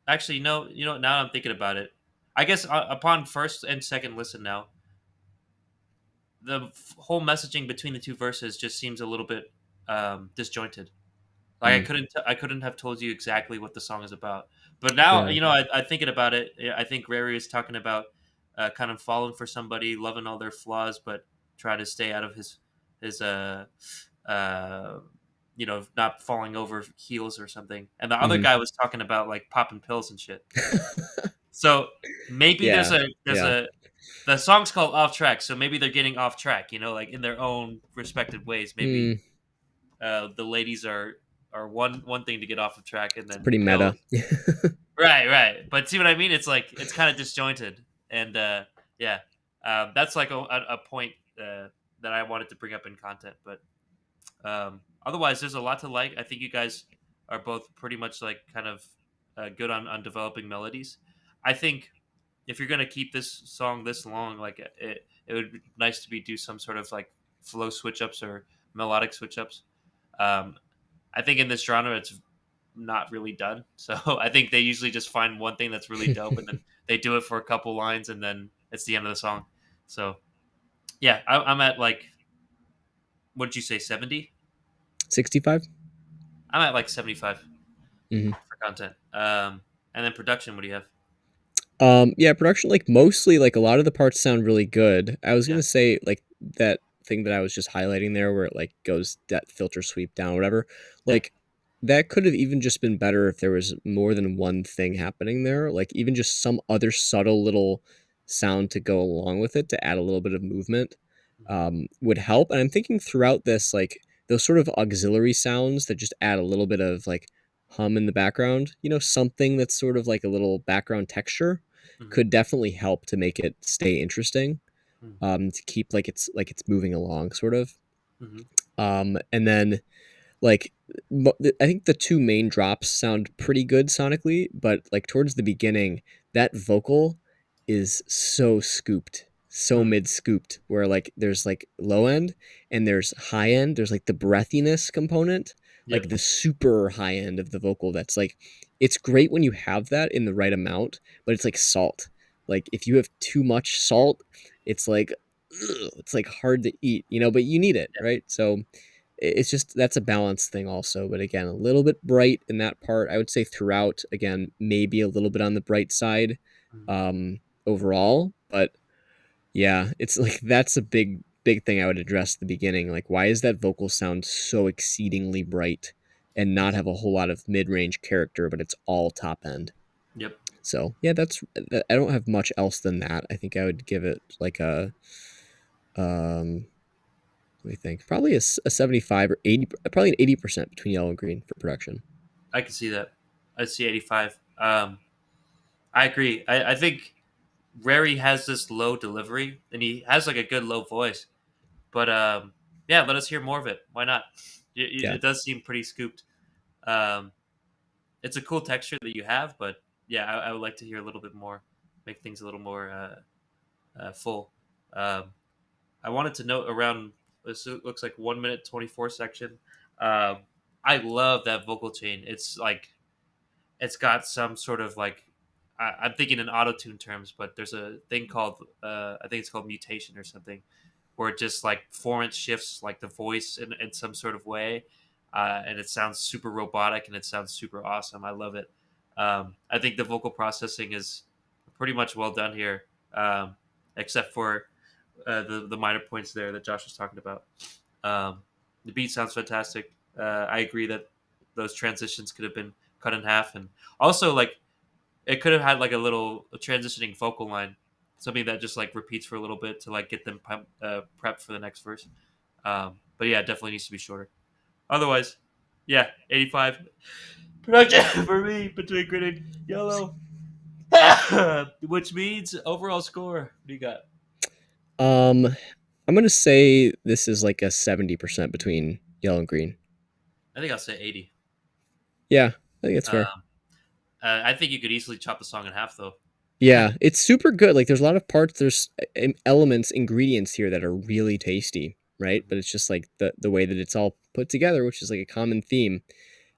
Actually, no. You know, now I'm thinking about it. I guess upon first and second listen now, the whole messaging between the two verses just seems a little bit disjointed. Like Mm, I couldn't have told you exactly what the song is about. But now, yeah. I thinking about it. I think Rary is talking about kind of falling for somebody, loving all their flaws, but try to stay out of his uh not falling over heels or something. And the other Hmm. guy was talking about like popping pills and shit. So maybe Yeah. there's Yeah. a the song's called Off Track, so maybe they're getting off track, like in their own respective ways. Maybe Mm, the ladies are one thing to get off of track, and it's then pretty meta. pills. Right, right. But see what I mean? It's like it's kind of disjointed, and yeah, that's like a point that I wanted to bring up in content. But otherwise, there's a lot to like. I think you guys are both pretty much like kind of good on developing melodies. I think if you're gonna keep this song this long, like it would be nice to be do some sort of like flow switch ups or melodic switch ups. Um, I think in this genre, it's not really done. So I think they usually just find one thing that's really dope, and then they do it for a couple lines, and then it's the end of the song. So yeah, I'm at like, what did you say, 70? 65. I'm at like 75 Hmm. for content. And then production, what do you have? Yeah, production, like mostly like a lot of the parts sound really good. I was Yeah. gonna say like that thing that I was just highlighting there where it like goes that filter sweep down, whatever. Yeah. Like that could have even just been better if there was more than one thing happening there. Like even just some other subtle little sound to go along with it to add a little bit of movement Mhm. would help. And I'm thinking throughout this, like those sort of auxiliary sounds that just add a little bit of like hum in the background, something that's sort of like a little background texture Mhm. could definitely help to make it stay interesting, Mhm. to keep like it's moving along sort of. Mhm. And then like I think the two main drops sound pretty good sonically, but like towards the beginning, that vocal is so scooped, so Mhm. mid scooped, where like there's like low end and there's high end. There's like the breathiness component, like Yep. the super high end of the vocal. That's like it's great when you have that in the right amount, but it's like salt. Like if you have too much salt, it's like it's like hard to eat, but you need it, Yep. right? So it's just that's a balance thing also, but again a little bit bright in that part. I would say throughout, again maybe a little bit on the bright side Mhm. um overall, but yeah, it's like that's a big thing I would address at the beginning. Like why is that vocal sound so exceedingly bright and not have a whole lot of mid-range character, but it's all top end? Yep. So yeah, I don't have much else than that. I think I would give it like a um let me think. Probably a 75 or 80, probably an 80% between yellow and green for production. I can see that. I see 85. I agree. I think Rary has this low delivery, and he has like a good low voice. But yeah, let us hear more of it. Why not? Yeah. It does seem pretty scooped. Um, it's a cool texture that you have, but yeah, I would like to hear a little bit more, make things a little more full. Um, I wanted to note around this looks like 1 minute 24 section. Um, I love that vocal chain. It's like it's got some sort of like I'm thinking in auto tune terms, but there's a thing called I think it's called mutation or something, where it just like foreign shifts like the voice in some sort of way, and it sounds super robotic and it sounds super awesome. I love it. I think the vocal processing is pretty much well done here, except for the minor points there that Josh was talking about. Um, the beat sounds fantastic. I agree that those transitions could have been cut in half, and also like it could have had like a little transitioning vocal line, something that just like repeats for a little bit to like get them prepped for the next verse. But yeah, it definitely needs to be shorter. Otherwise, yeah, 85 production for me between green and yellow, which means overall score. What do you got? Um, I'm gonna say this is like a 70% between yellow and green. I think I'll say 80. Yeah, I think that's fair. Um, I think you could easily chop the song in half, though. Yeah, it's super good. Like there's a lot of parts, there's elements, ingredients here that are really tasty, right? Mhm. But it's just like the way that it's all put together, which is like a common theme.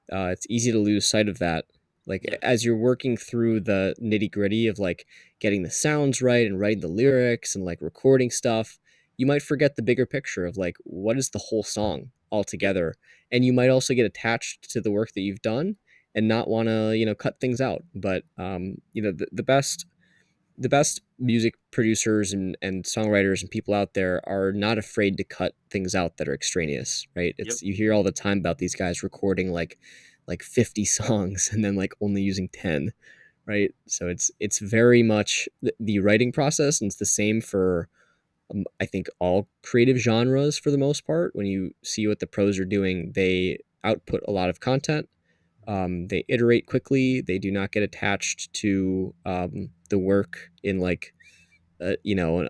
It's easy to lose sight of that. Like Yeah. as you're working through the nitty gritty of like getting the sounds right and writing the lyrics and like recording stuff, you might forget the bigger picture of like what is the whole song Yep. altogether, and you might also get attached to the work that you've done and not want to cut things out. But the best music producers and songwriters and people out there are not afraid to cut things out that are extraneous, right? Yep. It's you hear all the time about these guys recording like 50 songs and then like only using 10, right? So it's very much the writing process, and it's the same for I think all creative genres for the most part. When you see what the pros are doing, they output a lot of content. They iterate quickly. They do not get attached to the work in like an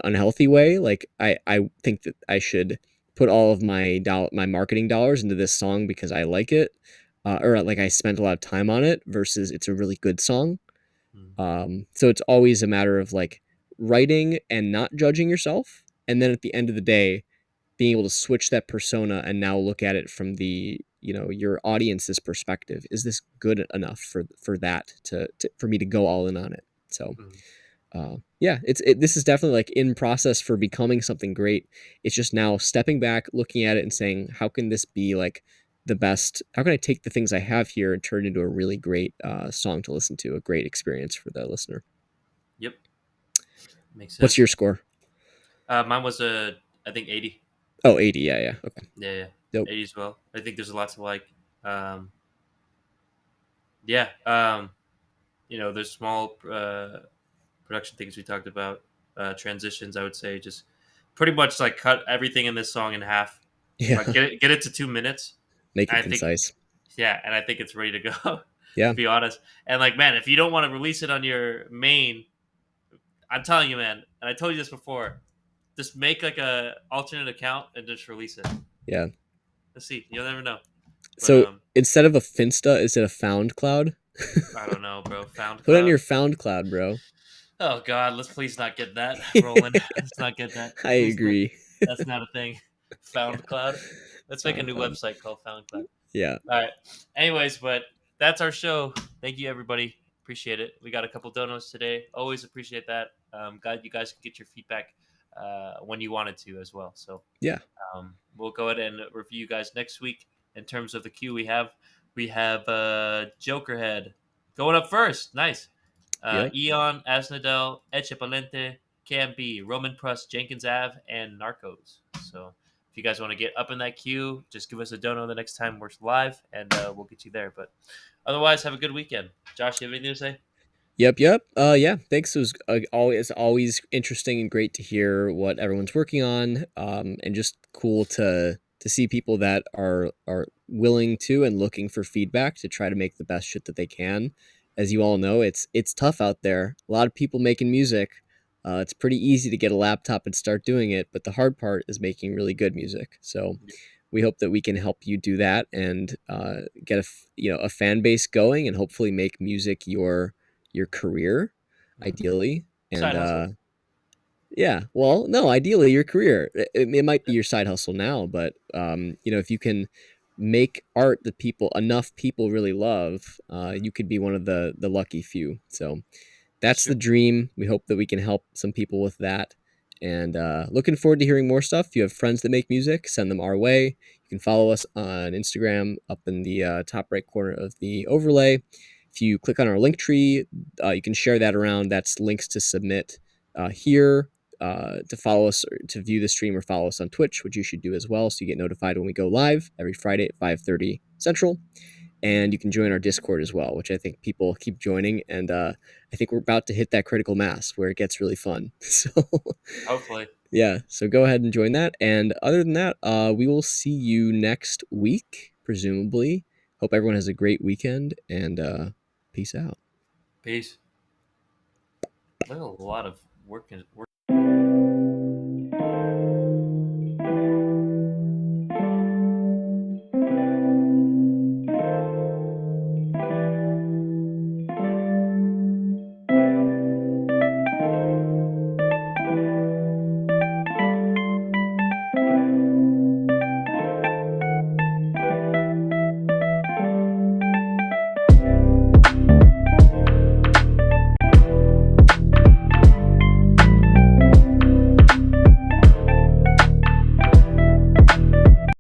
unhealthy way. Like I think that I should put all of my marketing dollars into this song because I like it, or like I spent a lot of time on it versus it's a really good song. Mm. So it's always a matter of like writing and not judging yourself, and then at the end of the day, being able to switch that persona and now look at it from the your audience's perspective. Is this good enough for that to for me to go all in on it? So Mm. yeah, this is definitely like in process for becoming something great. It's just now stepping back, looking at it, and saying, how can this be like the best? How can I take the things I have here and turn it into a really great song to listen to, a great experience for the listener? Yep. Makes What's sense. your score? Mine was I think 80. Oh, 80. Yeah, yeah. Okay. Yeah, yeah, Dope. 80 as well. I think there's a lot to like. Um, yeah. There's small production things we talked about. Transitions, I would say, just pretty much like cut everything in this song in half. Like Yeah. get it to 2 minutes. Make it I think concise. yeah, and I think it's ready to go. Yeah. To be honest, and like man, if you don't want to release it on your main, I'm telling you, man, and I told you this before, just make like a alternate account and just release it. Yeah. Let's see. You'll never know. But So instead of a Finsta, is it a Found Cloud? I don't know, bro. Put on FoundCloud. your Found Cloud, bro. Oh God, let's please not get that rolling. Let's not get that. I Please not. agree. That's not a thing. FoundCloud. Let's make a Found new Cloud. website called FoundCloud. Yeah. All right. Anyways, but that's our show. Thank you, everybody. Appreciate it. We got a couple donos today. Always appreciate that. Glad you guys can get your feedback when you wanted to as well. So Yeah. we'll go ahead and review you guys next week. In terms of the queue, we have Jokerhead going up first. Nice. Yep. Eon, Asnadel, Echepalente, KMB, Roman Prus, Jenkins Ave, and Narcos. So if you guys want to get up in that queue, just give us a dono the next time we're live, and we'll get you there. But otherwise, have a good weekend. Josh, you have anything to say? Yep. Yeah. Thanks. It was always interesting and great to hear what everyone's working on. And just cool to see people that are willing to and looking for feedback to try to make the best shit that they can. As you all know, it's tough out there. A lot of people making music. It's pretty easy to get a laptop and start doing it, but the hard part is making really good music. So we hope that we can help you do that and get a fan base going and hopefully make music your career, Mhm. ideally. And Side hustle. yeah, well, no, ideally your career. It might be your side hustle now, but if you can make art that enough people really love, you could be one of the lucky few. So That's that's true. the dream. We hope that we can help some people with that. And looking forward to hearing more stuff. If you have friends that make music, send them our way. You can follow us on Instagram up in the top right corner of the overlay. If you click on our link tree, you can share that around. That's links to submit here, to follow us, or to view the stream, or follow us on Twitch, which you should do as well, so you get notified when we go live every Friday at 5:30 Central. And you can join our Discord as well, which I think people keep joining, and I think we're about to hit that critical mass where it gets really fun. So Hopefully. yeah, so go ahead and join that. And other than that, we will see you next week, presumably. Hope everyone has a great weekend, and peace out. Peace. There's a lot of work